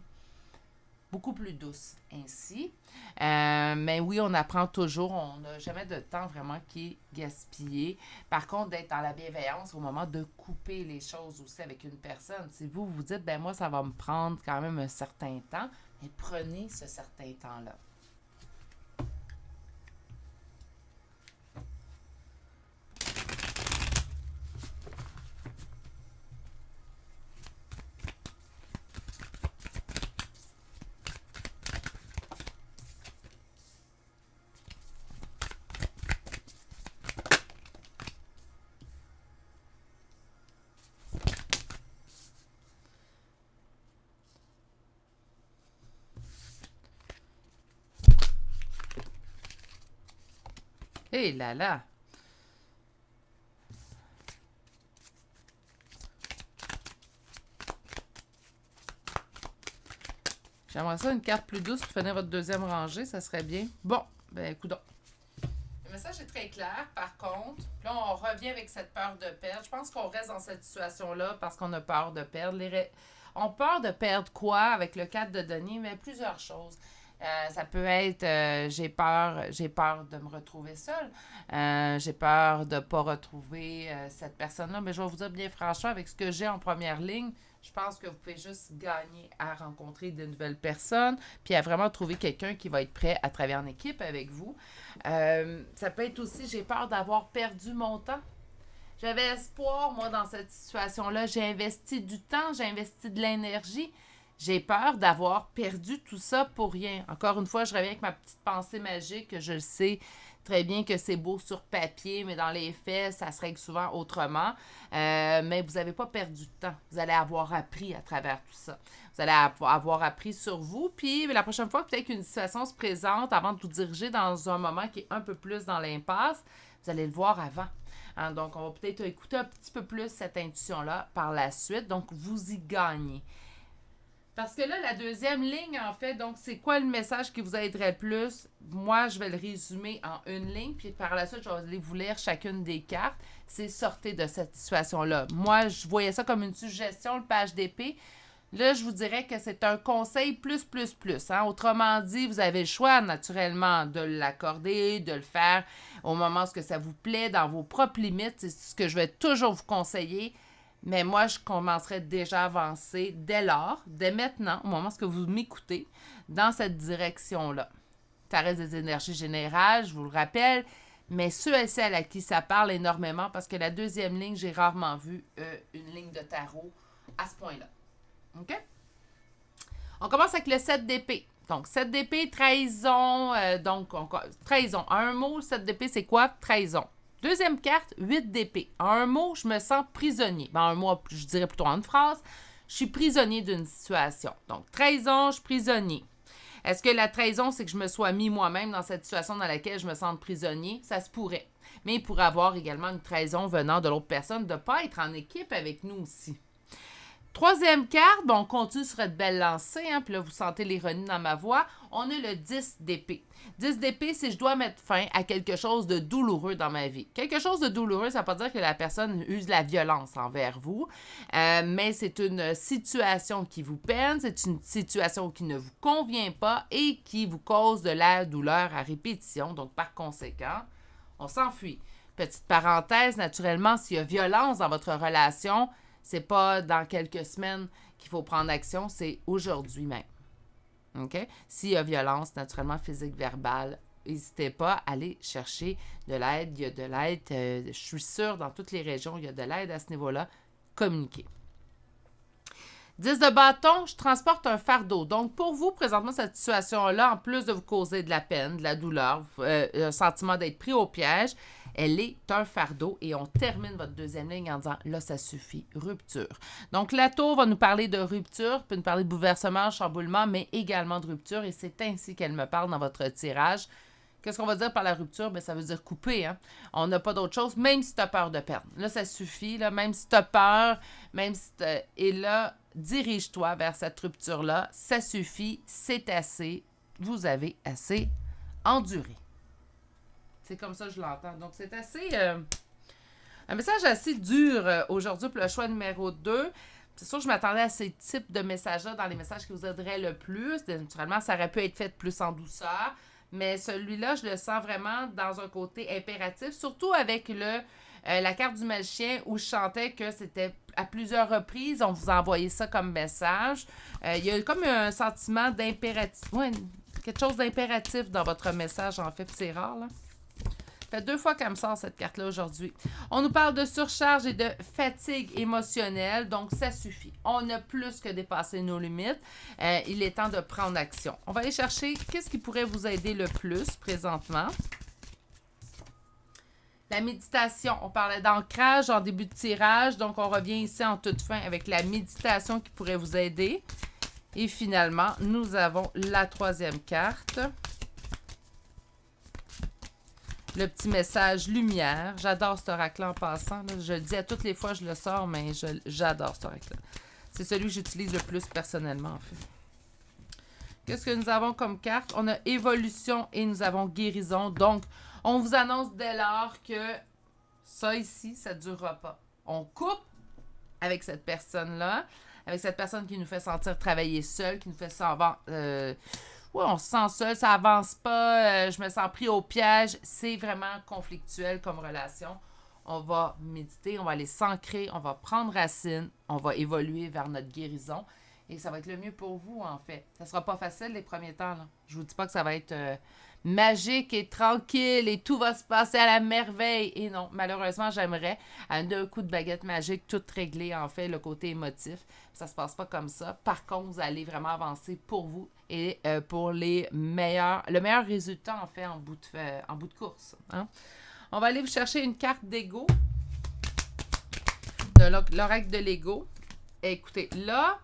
beaucoup plus douce ainsi. Mais oui, on apprend toujours. On n'a jamais de temps vraiment qui est gaspillé. Par contre, d'être dans la bienveillance au moment de couper les choses aussi avec une personne. Si vous vous dites, ben moi, ça va me prendre quand même un certain temps, mais prenez ce certain temps-là. Hé là là! J'aimerais ça une carte plus douce pour finir votre deuxième rangée, ça serait bien. Bon, ben coudonc. Le message est très clair, par contre. Là, on revient avec cette peur de perdre. Je pense qu'on reste dans cette situation-là parce qu'on a peur de perdre. On a peur de perdre quoi avec le 4 de denier? Mais plusieurs choses. Ça peut être j'ai peur de me retrouver seule. J'ai peur de ne pas retrouver cette personne-là. Mais je vais vous dire bien franchement, avec ce que j'ai en première ligne, je pense que vous pouvez juste gagner à rencontrer de nouvelles personnes, puis à vraiment trouver quelqu'un qui va être prêt à travailler en équipe avec vous. Ça peut être aussi, j'ai peur d'avoir perdu mon temps. J'avais espoir, moi, dans cette situation-là. J'ai investi du temps, j'ai investi de l'énergie. J'ai peur d'avoir perdu tout ça pour rien. Encore une fois, je reviens avec ma petite pensée magique. Je le sais très bien que c'est beau sur papier, mais dans les faits, ça se règle souvent autrement. Mais vous n'avez pas perdu de temps. Vous allez avoir appris à travers tout ça. Vous allez avoir appris sur vous. Puis la prochaine fois, peut-être qu'une situation se présente avant de vous diriger dans un moment qui est un peu plus dans l'impasse, vous allez le voir avant. Hein, donc, on va peut-être écouter un petit peu plus cette intuition-là par la suite. Donc, vous y gagnez. Parce que là, la deuxième ligne, en fait, donc, c'est quoi le message qui vous aiderait le plus? Moi, je vais le résumer en une ligne, puis par la suite, je vais aller vous lire chacune des cartes. C'est sortez de cette situation-là. Moi, je voyais ça comme une suggestion, le page d'épée. Là, je vous dirais que c'est un conseil plus. Hein? Autrement dit, vous avez le choix naturellement de l'accorder, de le faire au moment où ça vous plaît, dans vos propres limites. C'est ce que je vais toujours vous conseiller. Mais moi, je commencerai déjà à avancer dès lors, dès maintenant, au moment où vous m'écoutez, dans cette direction-là. Ça reste des énergies générales, je vous le rappelle, mais ceux et celles à qui ça parle énormément, parce que la deuxième ligne, j'ai rarement vu une ligne de tarot à ce point-là. OK? On commence avec le 7 d'épée. Donc, 7 d'épée, trahison. Trahison. En un mot, le 7 d'épée, c'est quoi? Trahison. Deuxième carte, 8 d'épée. En un mot, je me sens prisonnier. En un mot, je dirais plutôt en une phrase. Je suis prisonnier d'une situation. Donc, trahison, je suis prisonnier. Est-ce que la trahison, c'est que je me sois mis moi-même dans cette situation dans laquelle je me sens prisonnier? Ça se pourrait. Mais il pourrait y avoir également une trahison venant de l'autre personne de ne pas être en équipe avec nous aussi. Troisième carte, on continue sur cette belle lancée, hein, puis là, vous sentez l'ironie dans ma voix. On a le 10 d'épée. 10 d'épée, c'est je dois mettre fin à quelque chose de douloureux dans ma vie. Quelque chose de douloureux, ça ne veut pas dire que la personne use la violence envers vous, mais c'est une situation qui vous peine, c'est une situation qui ne vous convient pas et qui vous cause de la douleur à répétition. Donc, par conséquent, on s'enfuit. Petite parenthèse, naturellement, s'il y a violence dans votre relation, c'est pas dans quelques semaines qu'il faut prendre action, c'est aujourd'hui même. OK? S'il y a violence, naturellement, physique, verbale, n'hésitez pas à aller chercher de l'aide. Il y a de l'aide, je suis sûre, dans toutes les régions, il y a de l'aide à ce niveau-là. Communiquez. 10 de bâton, je transporte un fardeau. Donc, pour vous, présentement, cette situation-là, en plus de vous causer de la peine, de la douleur, un sentiment d'être pris au piège, elle est un fardeau et on termine votre deuxième ligne en disant « là, ça suffit, rupture ». Donc, la tour va nous parler de rupture, peut nous parler de bouleversement, chamboulement, mais également de rupture et c'est ainsi qu'elle me parle dans votre tirage. Qu'est-ce qu'on va dire par la rupture? Bien, ça veut dire couper. Hein? On n'a pas d'autre chose, même si tu as peur de perdre. Là, ça suffit. Là, même si tu as peur, même si tu et là, dirige-toi vers cette rupture-là. Ça suffit, c'est assez. Vous avez assez enduré. C'est comme ça que je l'entends. Donc, c'est assez... un message assez dur aujourd'hui pour le choix numéro 2. C'est sûr que je m'attendais à ces types de messages-là dans les messages qui vous aideraient le plus. Naturellement, ça aurait pu être fait plus en douceur. Mais celui-là, je le sens vraiment dans un côté impératif, surtout avec la carte du magicien où je chantais que c'était à plusieurs reprises, on vous a envoyé ça comme message. Il y a comme un sentiment d'impératif, quelque chose d'impératif dans votre message, en fait, c'est rare, là. Ça fait 2 fois qu'elle me sort cette carte-là aujourd'hui. On nous parle de surcharge et de fatigue émotionnelle, donc ça suffit. On a plus que dépassé nos limites. Il est temps de prendre action. On va aller chercher qu'est-ce qui pourrait vous aider le plus présentement. La méditation, on parlait d'ancrage en début de tirage, donc on revient ici en toute fin avec la méditation qui pourrait vous aider. Et finalement, nous avons la 3e carte. Le petit message lumière. J'adore cet oracle en passant. Là. Je le dis à toutes les fois, je le sors, mais j'adore cet oracle. C'est celui que j'utilise le plus personnellement, en fait. Qu'est-ce que nous avons comme carte? On a évolution et nous avons guérison. Donc, on vous annonce dès lors que ça ici, ça ne durera pas. On coupe avec cette personne-là, avec cette personne qui nous fait sentir travailler seul, qui nous fait sentir... on se sent seul, ça avance pas, je me sens pris au piège. C'est vraiment conflictuel comme relation. On va méditer, on va aller s'ancrer, on va prendre racine, on va évoluer vers notre guérison. Et ça va être le mieux pour vous, en fait. Ça sera pas facile les premiers temps, là. Je vous dis pas que ça va être magique et tranquille et tout va se passer à la merveille. Et non, malheureusement, j'aimerais, d'un coup de baguette magique, tout régler, en fait, le côté émotif. Ça se passe pas comme ça. Par contre, vous allez vraiment avancer pour vous et pour le meilleur résultat, en fait, en bout de course. Hein? On va aller vous chercher une carte d'ego, de l'oracle de l'ego. Écoutez, là,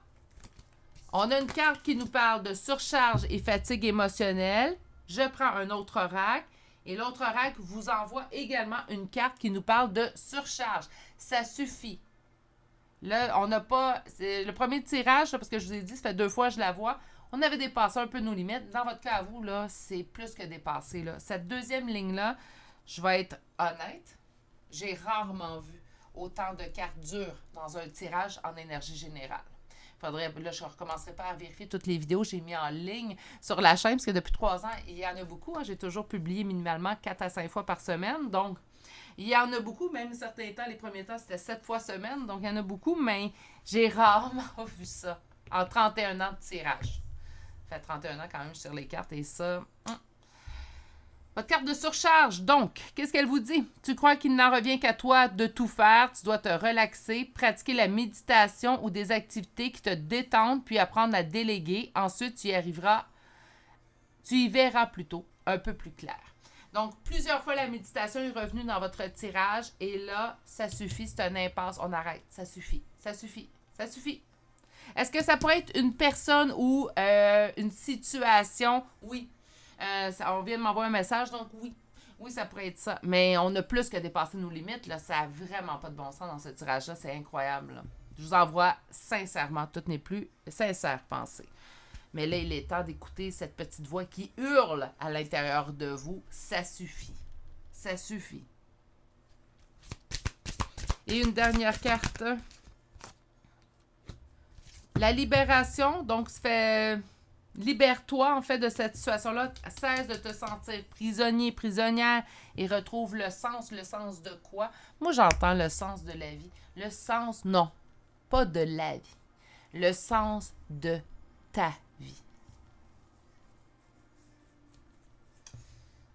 on a une carte qui nous parle de surcharge et fatigue émotionnelle. Je prends un autre oracle et l'autre oracle vous envoie également une carte qui nous parle de surcharge. Ça suffit. Là, on n'a pas... C'est le premier tirage, là, parce que je vous ai dit, ça fait 2 fois que je la vois. On avait dépassé un peu nos limites. Dans votre cas, à vous, là, c'est plus que dépassé. Là. Cette deuxième ligne-là, je vais être honnête, j'ai rarement vu autant de cartes dures dans un tirage en énergie générale. Faudrait, là, je ne recommencerai pas à vérifier toutes les vidéos que j'ai mis en ligne sur la chaîne, parce que depuis 3 ans, il y en a beaucoup. Hein. J'ai toujours publié minimalement 4 à 5 fois par semaine. Donc, il y en a beaucoup, même certains temps, les premiers temps, c'était 7 fois semaine. Donc, il y en a beaucoup, mais j'ai rarement vu ça en 31 ans de tirage. Ça fait 31 ans quand même, je tire les cartes et ça... Votre carte de surcharge, donc, qu'est-ce qu'elle vous dit? Tu crois qu'il n'en revient qu'à toi de tout faire, tu dois te relaxer, pratiquer la méditation ou des activités qui te détendent, puis apprendre à déléguer. Ensuite, tu y verras plutôt un peu plus clair. Donc, plusieurs fois, la méditation est revenue dans votre tirage et là, ça suffit, c'est un impasse, on arrête, ça suffit, ça suffit, ça suffit. Est-ce que ça pourrait être une personne ou une situation? Oui. On vient de m'envoyer un message, donc oui. Oui, ça pourrait être ça. Mais on a plus que dépassé nos limites. Là. Ça n'a vraiment pas de bon sens dans ce tirage-là. C'est incroyable. Là. Je vous envoie sincèrement toutes mes plus sincères pensées. Mais là, il est temps d'écouter cette petite voix qui hurle à l'intérieur de vous. Ça suffit. Ça suffit. Et une dernière carte. La libération. Donc, ça fait... Libère-toi, en fait, de cette situation-là. Cesse de te sentir prisonnier, prisonnière et retrouve le sens. Le sens de quoi? Moi, j'entends le sens de la vie. Le sens, non, pas de la vie. Le sens de ta vie.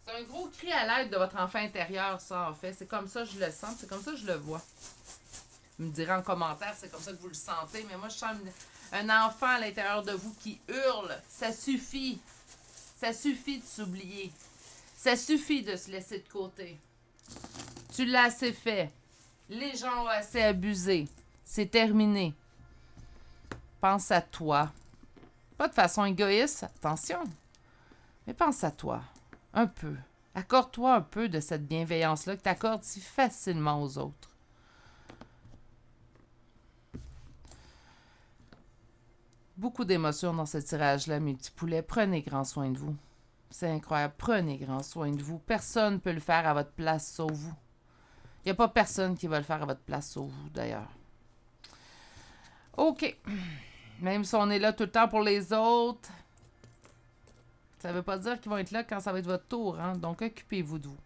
C'est un gros cri à l'aide de votre enfant intérieur, ça, en fait. C'est comme ça que je le sens, c'est comme ça que je le vois. Vous me direz en commentaire, c'est comme ça que vous le sentez, mais moi, je sens un enfant à l'intérieur de vous qui hurle. Ça suffit. Ça suffit de s'oublier. Ça suffit de se laisser de côté. Tu l'as assez fait. Les gens ont assez abusé. C'est terminé. Pense à toi. Pas de façon égoïste, attention. Mais pense à toi. Un peu. Accorde-toi un peu de cette bienveillance-là que tu accordes si facilement aux autres. Beaucoup d'émotions dans ce tirage-là, mes petits poulets. Prenez grand soin de vous. C'est incroyable. Prenez grand soin de vous. Personne ne peut le faire à votre place sauf vous. Il n'y a pas personne qui va le faire à votre place sauf vous, d'ailleurs. OK. Même si on est là tout le temps pour les autres, ça ne veut pas dire qu'ils vont être là quand ça va être votre tour. Hein? Donc, occupez-vous de vous.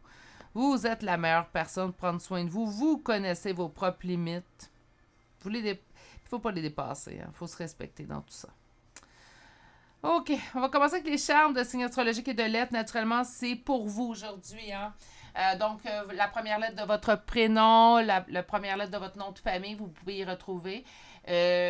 Vous êtes la meilleure personne pour prendre soin de vous. Vous connaissez vos propres limites. Il ne faut pas les dépasser. Il faut se respecter dans tout ça. OK. On va commencer avec les charmes de signes astrologiques et de lettres. Naturellement, c'est pour vous aujourd'hui. Hein? Donc, la première lettre de votre prénom, la première lettre de votre nom de famille, vous pouvez y retrouver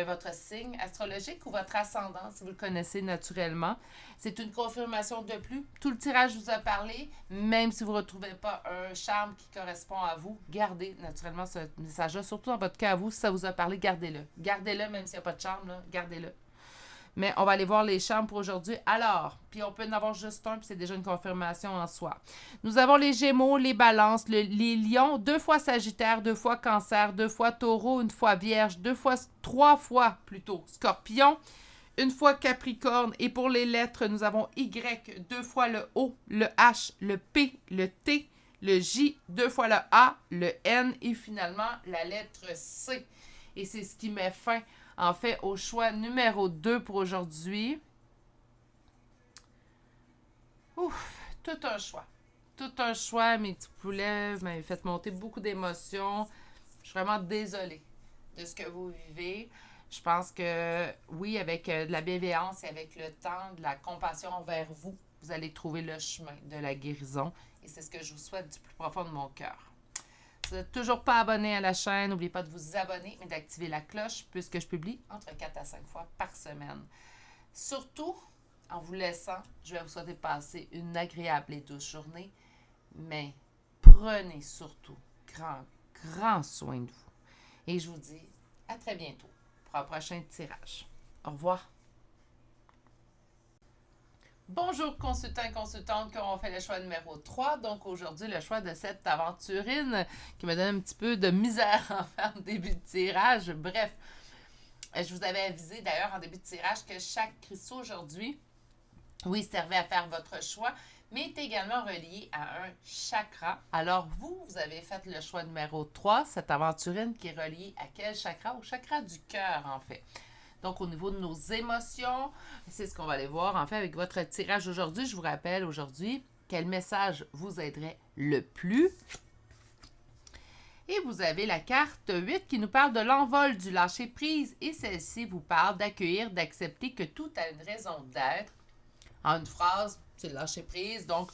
votre signe astrologique ou votre ascendant, si vous le connaissez naturellement. C'est une confirmation de plus. Tout le tirage vous a parlé, même si vous ne retrouvez pas un charme qui correspond à vous, gardez naturellement ce message-là, surtout dans votre cas à vous, si ça vous a parlé, gardez-le. Gardez-le, même s'il n'y a pas de charme, là, gardez-le. Mais on va aller voir les charmes pour aujourd'hui. Alors, puis on peut en avoir juste un, puis c'est déjà une confirmation en soi. Nous avons les Gémeaux, les Balances, les Lions, 2 fois Sagittaire, 2 fois Cancer, 2 fois Taureau, 1 fois Vierge, 3 fois plutôt Scorpion, 1 fois Capricorne. Et pour les lettres, nous avons Y, 2 fois le O, le H, le P, le T, le J, 2 fois le A, le N et finalement la lettre C. Et c'est ce qui met fin en fait, au choix numéro 2 pour aujourd'hui. Ouf, tout un choix. Tout un choix, mes petits poulets. Vous m'avez fait monter beaucoup d'émotions. Je suis vraiment désolée de ce que vous vivez. Je pense que, oui, avec de la bienveillance et avec le temps, de la compassion envers vous, vous allez trouver le chemin de la guérison. Et c'est ce que je vous souhaite du plus profond de mon cœur. Si vous n'êtes toujours pas abonné à la chaîne, n'oubliez pas de vous abonner, mais d'activer la cloche puisque je publie entre 4 à 5 fois par semaine. Surtout, en vous laissant, je vais vous souhaiter de passer une agréable et douce journée, mais prenez surtout grand soin de vous. Et je vous dis à très bientôt pour un prochain tirage. Au revoir. Bonjour consultants et consultantes qui auront fait le choix numéro 3. Donc aujourd'hui, le choix de cette aventurine qui me donne un petit peu de misère en faire début de tirage. Bref, je vous avais avisé d'ailleurs en début de tirage que chaque cristaux aujourd'hui, oui, servait à faire votre choix, mais est également relié à un chakra. Alors vous avez fait le choix numéro 3, cette aventurine qui est reliée à quel chakra? Au chakra du cœur en fait. Donc, au niveau de nos émotions, c'est ce qu'on va aller voir en fait avec votre tirage aujourd'hui. Je vous rappelle aujourd'hui quel message vous aiderait le plus. Et vous avez la carte 8 qui nous parle de l'envol du lâcher-prise. Et celle-ci vous parle d'accueillir, d'accepter que tout a une raison d'être. En une phrase, c'est lâcher-prise. Donc,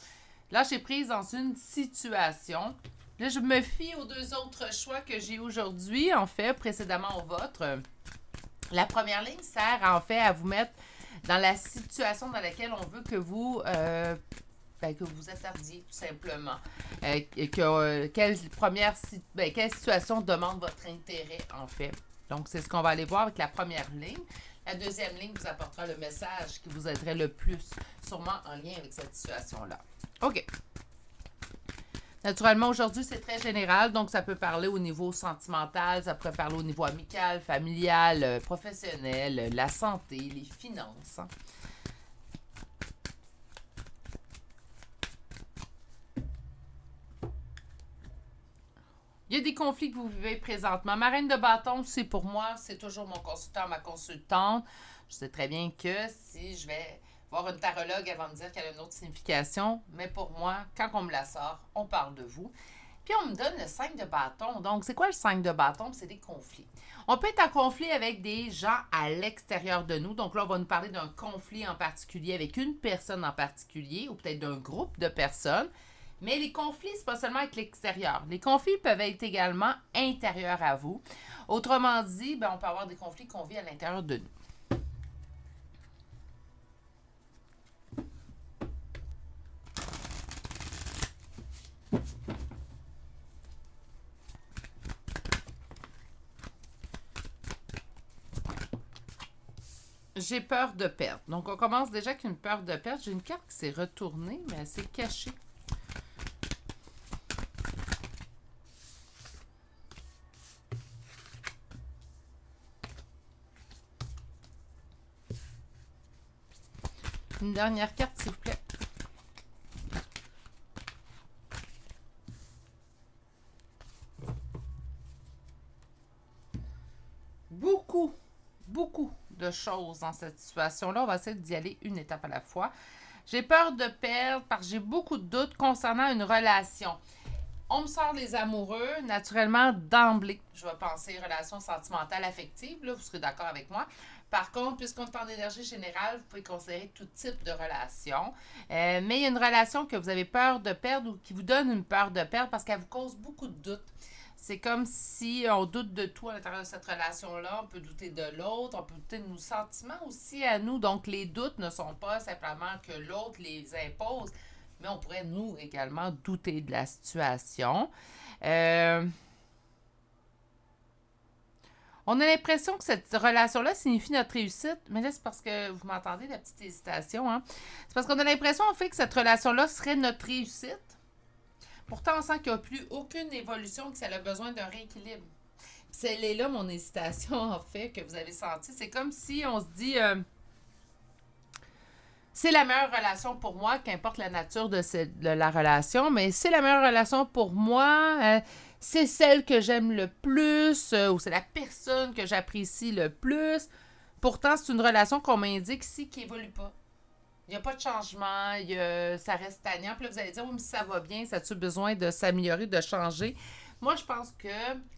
lâcher-prise dans une situation. Là, je me fie aux deux autres choix que j'ai aujourd'hui, en fait, précédemment au vôtre. La première ligne sert en fait à vous mettre dans la situation dans laquelle on veut que vous attardiez, tout simplement. Quelle situation demande votre intérêt, en fait. Donc, c'est ce qu'on va aller voir avec la première ligne. La deuxième ligne vous apportera le message qui vous aiderait le plus, sûrement en lien avec cette situation-là. OK. Naturellement, aujourd'hui, c'est très général, donc ça peut parler au niveau sentimental, ça peut parler au niveau amical, familial, professionnel, la santé, les finances. Il y a des conflits que vous vivez présentement. Ma reine de bâton, c'est pour moi, c'est toujours mon consultant, ma consultante. Je sais très bien que si je vais voir une tarologue, elle va me dire qu'elle a une autre signification. Mais pour moi, quand on me la sort, on parle de vous. Puis on me donne le 5 de bâton. Donc, c'est quoi le 5 de bâton? C'est des conflits. On peut être en conflit avec des gens à l'extérieur de nous. Donc là, on va nous parler d'un conflit en particulier avec une personne en particulier ou peut-être d'un groupe de personnes. Mais les conflits, c'est pas seulement avec l'extérieur. Les conflits peuvent être également intérieurs à vous. Autrement dit, on peut avoir des conflits qu'on vit à l'intérieur de nous. J'ai peur de perdre. Donc, on commence déjà avec une peur de perdre. J'ai une carte qui s'est retournée, mais elle s'est cachée. Une dernière carte, s'il vous plaît. Beaucoup de choses dans cette situation-là. On va essayer d'y aller une étape à la fois. J'ai peur de perdre parce que j'ai beaucoup de doutes concernant une relation. On me sort les amoureux, naturellement, d'emblée. Je vais penser relation sentimentale, affective. Là, vous serez d'accord avec moi. Par contre, puisqu'on est en énergie générale, vous pouvez considérer tout type de relation. Mais il y a une relation que vous avez peur de perdre ou qui vous donne une peur de perdre parce qu'elle vous cause beaucoup de doutes. C'est comme si on doute de tout à l'intérieur de cette relation-là. On peut douter de l'autre, on peut douter de nos sentiments aussi à nous. Donc, les doutes ne sont pas simplement que l'autre les impose, mais on pourrait, nous, également, douter de la situation. On a l'impression que cette relation-là signifie notre réussite, mais là, c'est parce que vous m'entendez, la petite hésitation, hein? C'est parce qu'on a l'impression, en fait, que cette relation-là serait notre réussite. Pourtant, on sent qu'il n'y a plus aucune évolution, que ça a besoin d'un rééquilibre. C'est là mon hésitation, en fait, que vous avez senti. C'est comme si on se dit... c'est la meilleure relation pour moi, qu'importe la nature de la relation, mais c'est la meilleure relation pour moi, c'est celle que j'aime le plus, ou c'est la personne que j'apprécie le plus. Pourtant, c'est une relation qu'on m'indique ici qui n'évolue pas. Il n'y a pas de changement, ça reste stagnant. Puis là, vous allez dire, oui, mais ça va bien, ça a-tu besoin de s'améliorer, de changer? Moi, je pense que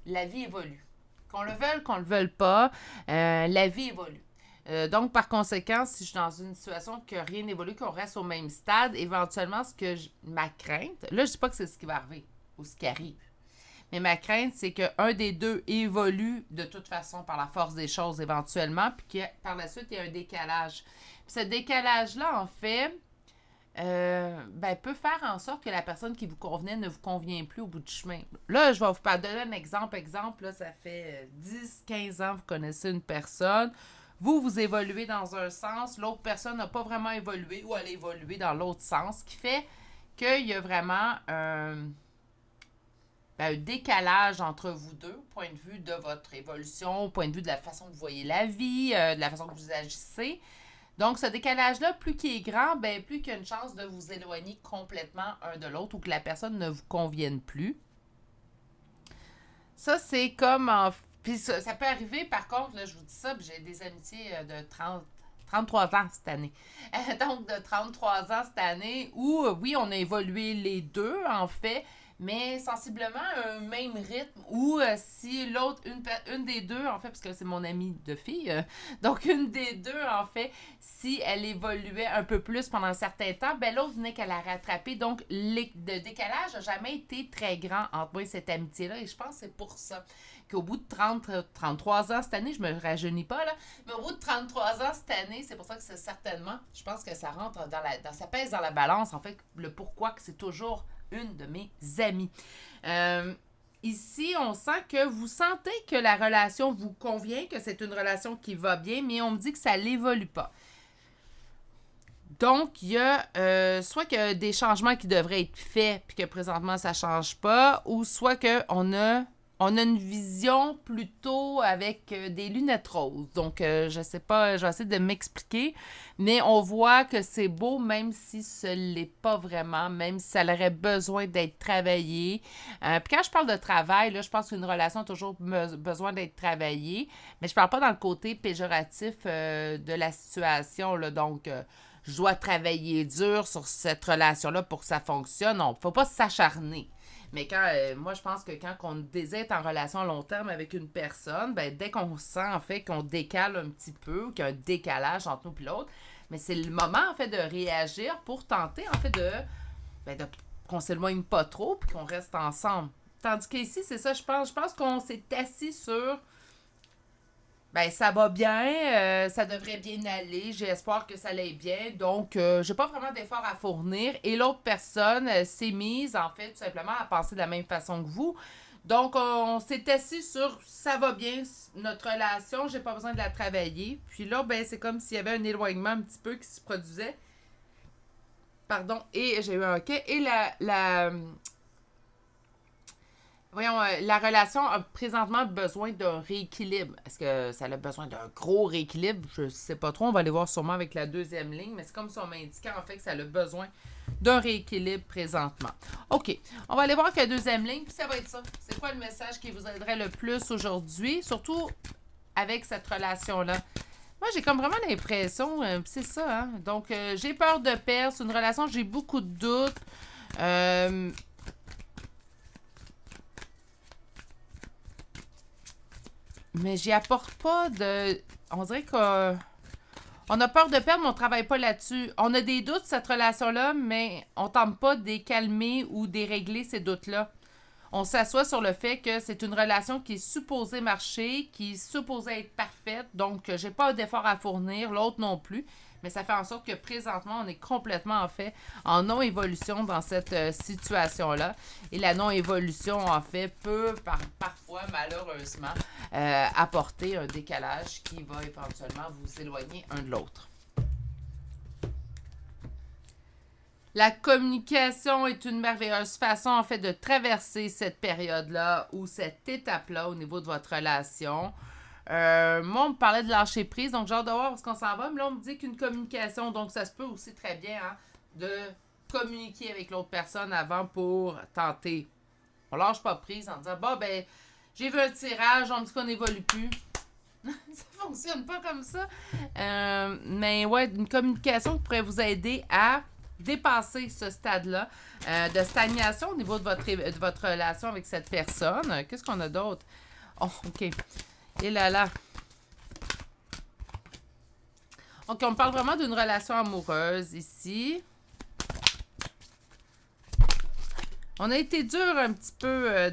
la vie évolue. Qu'on le veuille pas, la vie évolue. Donc, par conséquent, si je suis dans une situation que rien n'évolue, qu'on reste au même stade, éventuellement, ma crainte, là, je dis pas que c'est ce qui va arriver ou ce qui arrive, mais ma crainte, c'est qu'un des deux évolue de toute façon par la force des choses éventuellement, puis que par la suite, il y a un décalage. Puis ce décalage-là, en fait, peut faire en sorte que la personne qui vous convenait ne vous convient plus au bout du chemin. Là, je vais vous donner un exemple. Là, ça fait 10-15 ans que vous connaissez une personne. Vous évoluez dans un sens, l'autre personne n'a pas vraiment évolué ou elle a évolué dans l'autre sens, ce qui fait qu'il y a vraiment un décalage entre vous deux, au point de vue de votre évolution, au point de vue de la façon que vous voyez la vie, de la façon que vous agissez. Donc, ce décalage-là, plus qu'il est grand, plus qu'il y a une chance de vous éloigner complètement un de l'autre ou que la personne ne vous convienne plus. Ça, c'est comme Puis ça peut arriver, par contre, là, je vous dis ça, puis j'ai des amitiés de 33 ans cette année. Donc, de 33 ans cette année, où, oui, on a évolué les deux, en fait, mais sensiblement un même rythme, où si l'autre, une des deux, en fait, parce que c'est mon amie de fille, donc une des deux, en fait, si elle évoluait un peu plus pendant un certain temps, ben l'autre venait qu'elle a rattrapé. Donc, le décalage n'a jamais été très grand entre moi et cette amitié-là, et je pense que c'est pour ça qu'au bout de 33 ans cette année, je me rajeunis pas, là, mais au bout de 33 ans cette année, c'est pour ça que c'est certainement, je pense que ça rentre ça pèse dans la balance, en fait, le pourquoi que c'est toujours une de mes amies. Ici, on sent que vous sentez que la relation vous convient, que c'est une relation qui va bien, mais on me dit que ça l'évolue pas. Donc, il y a soit que des changements qui devraient être faits, puis que présentement, ça ne change pas, ou soit qu'on a une vision plutôt avec des lunettes roses. Donc, je sais pas, je vais essayer de m'expliquer, mais on voit que c'est beau, même si ce l'est pas vraiment, même si ça aurait besoin d'être travaillé. Puis quand je parle de travail, là, je pense qu'une relation a toujours besoin d'être travaillée, mais je parle pas dans le côté péjoratif de la situation, là, donc... je dois travailler dur sur cette relation-là pour que ça fonctionne. Non, faut pas s'acharner. Mais moi, je pense que quand on désire être en relation à long terme avec une personne, ben, dès qu'on sent, en fait, qu'on décale un petit peu, qu'il y a un décalage entre nous et l'autre, mais c'est le moment, en fait, de réagir pour tenter, en fait, qu'on s'éloigne pas trop puis qu'on reste ensemble. Tandis qu'ici, c'est ça, je pense. Je pense qu'on s'est assis sur... ben, ça va bien, ça devrait bien aller, j'ai espoir que ça aille bien, donc j'ai pas vraiment d'effort à fournir, et l'autre personne s'est mise, en fait, tout simplement à penser de la même façon que vous. Donc, on s'est assis sur ça va bien, notre relation, j'ai pas besoin de la travailler. Puis là, ben, c'est comme s'il y avait un éloignement un petit peu qui se produisait. Pardon, et j'ai eu un OK. Et la relation a présentement besoin d'un rééquilibre. Est-ce que ça a besoin d'un gros rééquilibre? Je ne sais pas trop. On va aller voir sûrement avec la deuxième ligne, mais c'est comme si on m'indiquait en fait que ça a besoin d'un rééquilibre présentement. OK. On va aller voir avec la deuxième ligne, puis ça va être ça. C'est quoi le message qui vous aiderait le plus aujourd'hui, surtout avec cette relation-là? Moi, j'ai comme vraiment l'impression, c'est ça, hein? Donc, j'ai peur de perdre. C'est une relation, j'ai beaucoup de doutes. Mais j'y apporte pas de... On dirait qu'on a peur de perdre, mais on travaille pas là-dessus. On a des doutes, cette relation-là, mais on tente pas de les calmer ou de régler ces doutes-là. On s'assoit sur le fait que c'est une relation qui est supposée marcher, qui est supposée être parfaite, donc j'ai pas d'effort à fournir, l'autre non plus. Mais ça fait en sorte que présentement, on est complètement, en fait, en non-évolution dans cette situation-là. Et la non-évolution, en fait, peut parfois, malheureusement, apporter un décalage qui va éventuellement vous éloigner un de l'autre. La communication est une merveilleuse façon, en fait, de traverser cette période-là ou cette étape-là au niveau de votre relation. Moi, on me parlait de lâcher prise, donc j'ai hâte de voir où est-ce qu'on s'en va. Mais là, on me dit qu'une communication, donc ça se peut aussi très bien hein, de communiquer avec l'autre personne avant pour tenter. On lâche pas prise en disant, bah, ben, j'ai vu un tirage, on me dit qu'on n'évolue plus. Ça fonctionne pas comme ça. Mais ouais, une communication qui pourrait vous aider à dépasser ce stade-là de stagnation au niveau de votre relation avec cette personne. Qu'est-ce qu'on a d'autre? Oh, OK. Et là. Donc, on parle vraiment d'une relation amoureuse ici. On a été dur un petit peu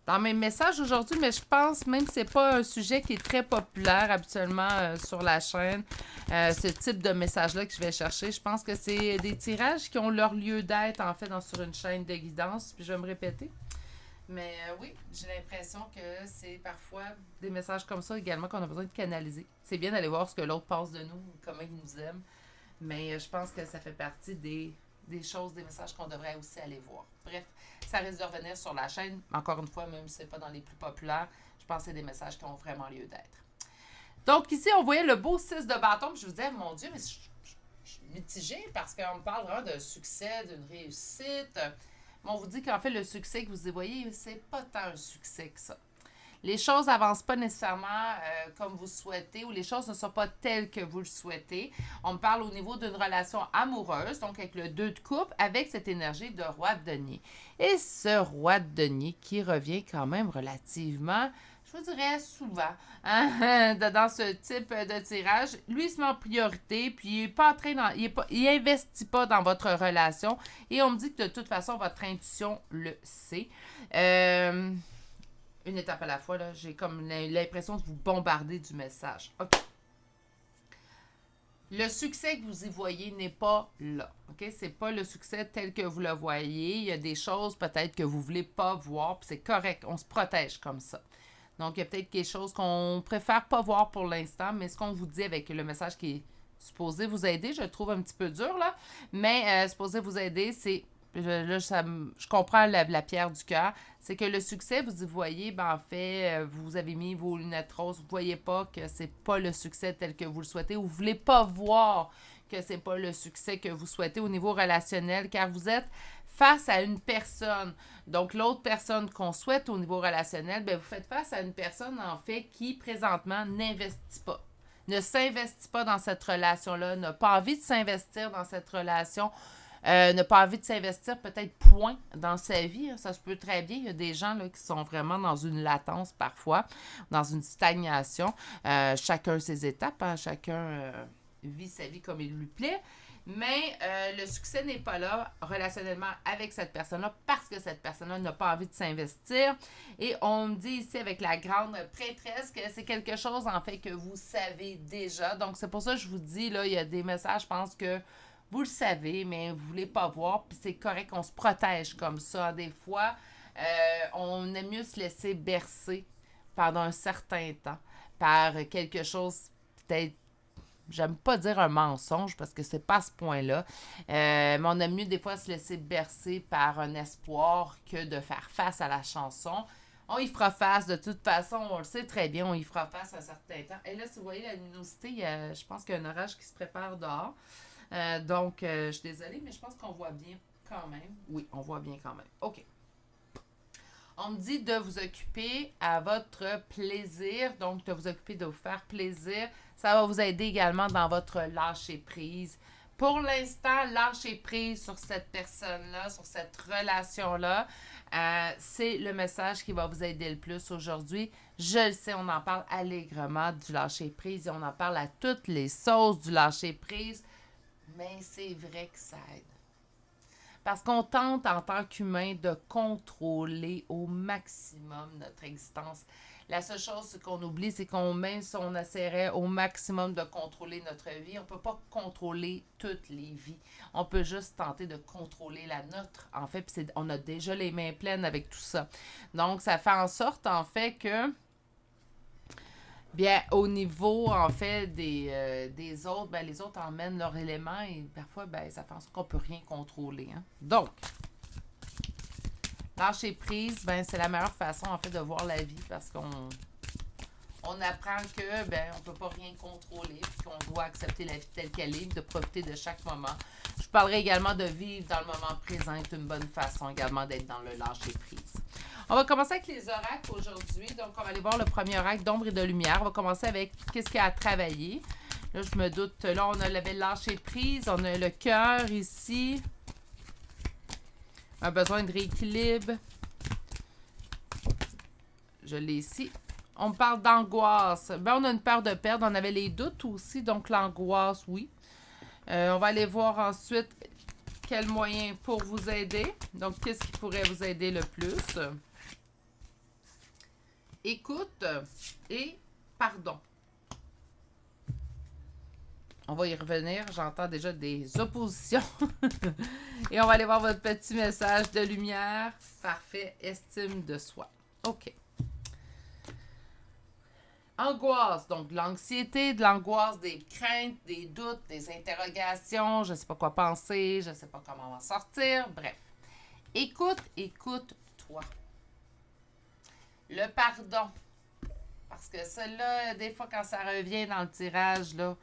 dans mes messages aujourd'hui, mais je pense même que c'est pas un sujet qui est très populaire habituellement sur la chaîne. Ce type de message-là que je vais chercher, je pense que c'est des tirages qui ont leur lieu d'être en fait sur une chaîne de guidance. Puis je vais me répéter. Mais oui, j'ai l'impression que c'est parfois des messages comme ça également qu'on a besoin de canaliser. C'est bien d'aller voir ce que l'autre pense de nous, comment il nous aime. Mais je pense que ça fait partie des choses, des messages qu'on devrait aussi aller voir. Bref, ça risque de revenir sur la chaîne. Encore une fois, même si ce n'est pas dans les plus populaires, je pense que c'est des messages qui ont vraiment lieu d'être. Donc ici, on voyait le beau 6 de bâton. Puis je vous disais, mon Dieu, mais je suis mitigée parce qu'on me parle vraiment d'un succès, d'une réussite. Mais on vous dit qu'en fait, le succès que vous y voyez, c'est pas tant un succès que ça. Les choses n'avancent pas nécessairement comme vous souhaitez ou les choses ne sont pas telles que vous le souhaitez. On me parle au niveau d'une relation amoureuse, donc avec le 2 de coupe, avec cette énergie de roi de denier. Et ce roi de denier qui revient quand même relativement, je vous dirais souvent, hein, dans ce type de tirage, lui il se met en priorité, puis il est pas en train il investit pas dans votre relation. Et on me dit que de toute façon, votre intuition le sait. Une étape à la fois, là, j'ai comme l'impression de vous bombarder du message. OK. Le succès que vous y voyez n'est pas là. OK? C'est pas le succès tel que vous le voyez. Il y a des choses peut-être que vous voulez pas voir, puis c'est correct. On se protège comme ça. Donc, il y a peut-être quelque chose qu'on préfère pas voir pour l'instant, mais ce qu'on vous dit avec le message qui est supposé vous aider, je le trouve un petit peu dur, là, mais supposé vous aider, c'est là, je comprends la pierre du cœur. C'est que le succès, vous y voyez, ben en fait, vous avez mis vos lunettes roses, vous ne voyez pas que c'est pas le succès tel que vous le souhaitez ou vous ne voulez pas voir que c'est pas le succès que vous souhaitez au niveau relationnel, car vous êtes face à une personne. Donc, l'autre personne qu'on souhaite au niveau relationnel, ben vous faites face à une personne, en fait, qui, présentement, n'investit pas. Ne s'investit pas dans cette relation-là, n'a pas envie de s'investir dans cette relation, n'a pas envie de s'investir peut-être point dans sa vie. Ça se peut très bien. Il y a des gens là, qui sont vraiment dans une latence parfois, dans une stagnation. Chacun ses étapes, hein, chacun vit sa vie comme il lui plaît. Mais le succès n'est pas là relationnellement avec cette personne-là parce que cette personne-là n'a pas envie de s'investir. Et on me dit ici avec la grande prêtresse que c'est quelque chose en fait que vous savez déjà. Donc c'est pour ça que je vous dis, là, il y a des messages, je pense que vous le savez, mais vous ne voulez pas voir, puis c'est correct qu'on se protège comme ça. Des fois, on aime mieux se laisser bercer pendant un certain temps par quelque chose, peut-être, j'aime pas dire un mensonge parce que c'est pas à ce point-là, mais on aime mieux des fois se laisser bercer par un espoir que de faire face à la chanson. On y fera face, de toute façon, on le sait très bien, on y fera face à un certain temps. Et là, si vous voyez la luminosité, je pense qu'il y a un orage qui se prépare dehors. Donc, je suis désolée, mais je pense qu'on voit bien quand même. Oui, on voit bien quand même. OK. On me dit de vous occuper à votre plaisir, donc de vous occuper de vous faire plaisir. Ça va vous aider également dans votre lâcher-prise. Pour l'instant, lâcher prise sur cette personne-là, sur cette relation-là, c'est le message qui va vous aider le plus aujourd'hui. Je le sais, on en parle allègrement du lâcher-prise et on en parle à toutes les sauces du lâcher-prise. Mais c'est vrai que ça aide. Parce qu'on tente en tant qu'humain de contrôler au maximum notre existence. La seule chose qu'on oublie, c'est qu'on, même si on essaierait au maximum de contrôler notre vie, on ne peut pas contrôler toutes les vies. On peut juste tenter de contrôler la nôtre. En fait, puis on a déjà les mains pleines avec tout ça. Donc, ça fait en sorte, en fait, que bien, au niveau, en fait, des autres, ben, les autres emmènent leur élément et parfois, ben, ça fait en sorte qu'on ne peut rien contrôler. Hein? Donc, lâcher prise, ben, c'est la meilleure façon, en fait, de voir la vie parce qu'on apprend que, ben, on ne peut pas rien contrôler puis qu'on doit accepter la vie telle qu'elle est, de profiter de chaque moment. Je parlerai également de vivre dans le moment présent, c'est une bonne façon également d'être dans le lâcher prise. On va commencer avec les oracles aujourd'hui. Donc, on va aller voir le premier oracle d'ombre et de lumière. On va commencer avec qu'est-ce qu'il y a à travailler. Là, je me doute, là, on a le lâcher prise. On a le cœur ici. Un besoin de rééquilibre. Je l'ai ici. On parle d'angoisse. Ben, on a une peur de perdre. On avait les doutes aussi. Donc, l'angoisse, oui. On va aller voir ensuite quels moyens pour vous aider. Donc, qu'est-ce qui pourrait vous aider le plus? Écoute et pardon. On va y revenir. J'entends déjà des oppositions. Et on va aller voir votre petit message de lumière. Parfait. Estime de soi. OK. Angoisse. Donc, de l'anxiété, de l'angoisse, des craintes, des doutes, des interrogations. Je ne sais pas quoi penser. Je ne sais pas comment en sortir. Bref. Écoute-toi. Le pardon. Parce que celle-là, des fois, quand ça revient dans le tirage, là,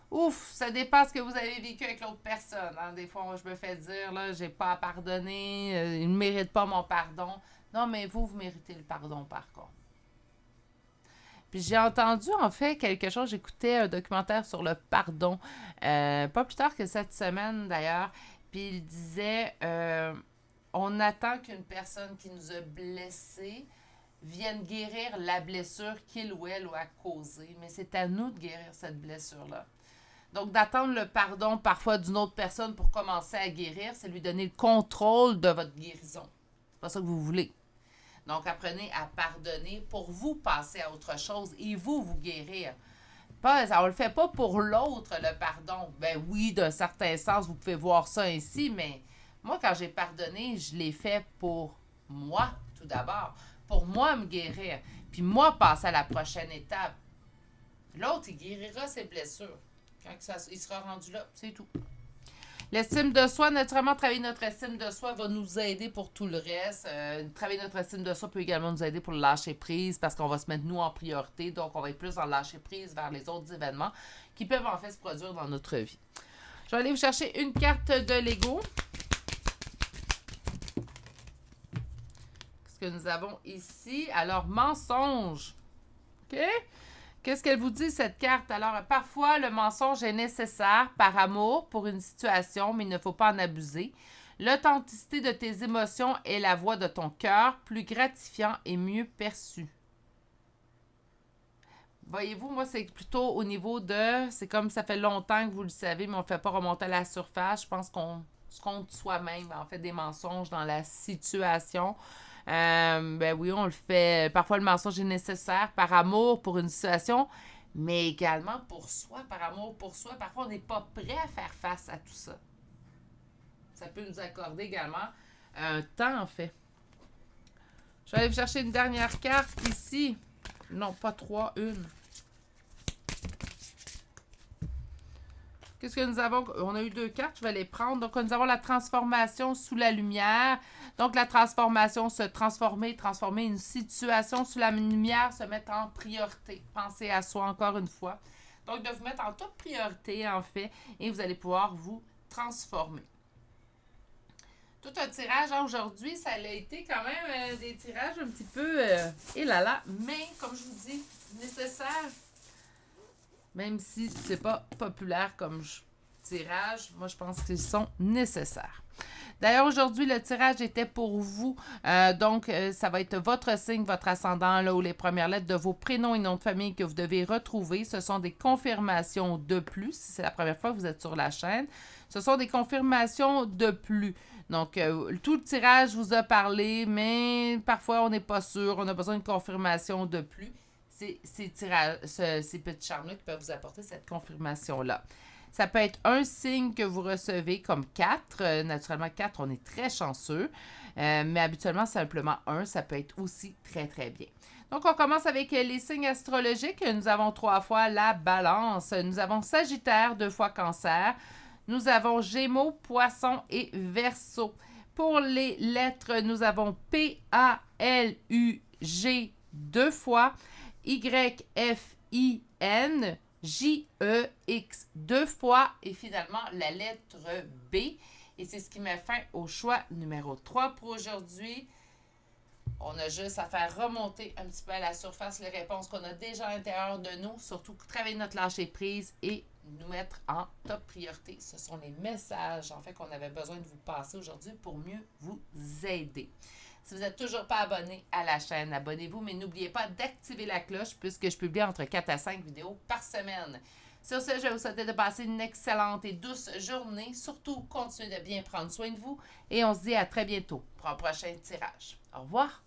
Ouf, ça dépend ce que vous avez vécu avec l'autre personne. Hein. Des fois, moi, je me fais dire, là, j'ai pas à pardonner, il ne mérite pas mon pardon. Non, mais vous méritez le pardon, par contre. Puis j'ai entendu, en fait, quelque chose, j'écoutais un documentaire sur le pardon, pas plus tard que cette semaine, d'ailleurs, puis il disait, on attend qu'une personne qui nous a blessés vienne guérir la blessure qu'il ou elle a causée, mais c'est à nous de guérir cette blessure-là. Donc, d'attendre le pardon parfois d'une autre personne pour commencer à guérir, c'est lui donner le contrôle de votre guérison. C'est pas ça que vous voulez. Donc, apprenez à pardonner pour vous passer à autre chose et vous guérir. Pas, on le fait pas pour l'autre, le pardon. Ben oui, d'un certain sens, vous pouvez voir ça ainsi, mais moi, quand j'ai pardonné, je l'ai fait pour moi, tout d'abord. Pour moi, me guérir. Puis moi, passer à la prochaine étape. L'autre, il guérira ses blessures. Quand il sera rendu là, c'est tout. L'estime de soi, naturellement, travailler notre estime de soi va nous aider pour tout le reste. Travailler notre estime de soi peut également nous aider pour le lâcher prise parce qu'on va se mettre nous en priorité. Donc, on va être plus dans le lâcher prise vers les autres événements qui peuvent en fait se produire dans notre vie. Je vais aller vous chercher une carte de Lego. Qu'est-ce que nous avons ici? Alors, mensonge. OK? Qu'est-ce qu'elle vous dit, cette carte? Alors, parfois, le mensonge est nécessaire par amour pour une situation, mais il ne faut pas en abuser. L'authenticité de tes émotions est la voix de ton cœur, plus gratifiant et mieux perçu. Voyez-vous, moi, c'est plutôt au niveau de... C'est comme ça fait longtemps que vous le savez, mais on ne fait pas remonter à la surface. Je pense qu'on se compte soi-même, en fait, des mensonges dans la situation. Ben oui, on le fait. Parfois, le mensonge est nécessaire par amour pour une situation, mais également pour soi, par amour pour soi. Parfois, on n'est pas prêt à faire face à tout ça. Ça peut nous accorder également un temps, en fait. Je vais aller vous chercher une dernière carte ici. Non, pas trois, une. Qu'est-ce que nous avons? On a eu deux cartes, je vais les prendre. Donc, nous avons la transformation sous la lumière. Donc, la transformation, se transformer une situation sous la lumière, se mettre en priorité. Pensez à soi encore une fois. Donc, de vous mettre en toute priorité, en fait, et vous allez pouvoir vous transformer. Tout un tirage aujourd'hui, ça a été quand même des tirages un petit peu, mais comme je vous dis, nécessaire. Même si c'est pas populaire comme tirage, moi je pense qu'ils sont nécessaires. D'ailleurs, aujourd'hui, le tirage était pour vous. Donc, ça va être votre signe, votre ascendant, là, ou les premières lettres de vos prénoms et noms de famille que vous devez retrouver. Ce sont des confirmations de plus. Si c'est la première fois que vous êtes sur la chaîne, ce sont des confirmations de plus. Donc, tout le tirage vous a parlé, mais parfois, on n'est pas sûr. On a besoin de confirmation de plus. C'est ces petits charmes-là qui peuvent vous apporter cette confirmation-là. Ça peut être un signe que vous recevez comme 4. Naturellement, 4, on est très chanceux. Mais habituellement, simplement 1, ça peut être aussi très, très bien. Donc, on commence avec les signes astrologiques. Nous avons 3 fois la Balance. Nous avons Sagittaire, 2 fois Cancer. Nous avons Gémeaux, Poissons et Verseau. Pour les lettres, nous avons P-A-L-U-G 2 fois. Y-F-I-N, J-E-X 2 fois et finalement la lettre B. Et c'est ce qui met fin au choix numéro 3 pour aujourd'hui. On a juste à faire remonter un petit peu à la surface les réponses qu'on a déjà à l'intérieur de nous, surtout travailler notre lâcher prise et nous mettre en top priorité. Ce sont les messages en fait qu'on avait besoin de vous passer aujourd'hui pour mieux vous aider. Si vous n'êtes toujours pas abonné à la chaîne, abonnez-vous, mais n'oubliez pas d'activer la cloche puisque je publie entre 4 à 5 vidéos par semaine. Sur ce, je vais vous souhaiter de passer une excellente et douce journée. Surtout, continuez de bien prendre soin de vous et on se dit à très bientôt pour un prochain tirage. Au revoir!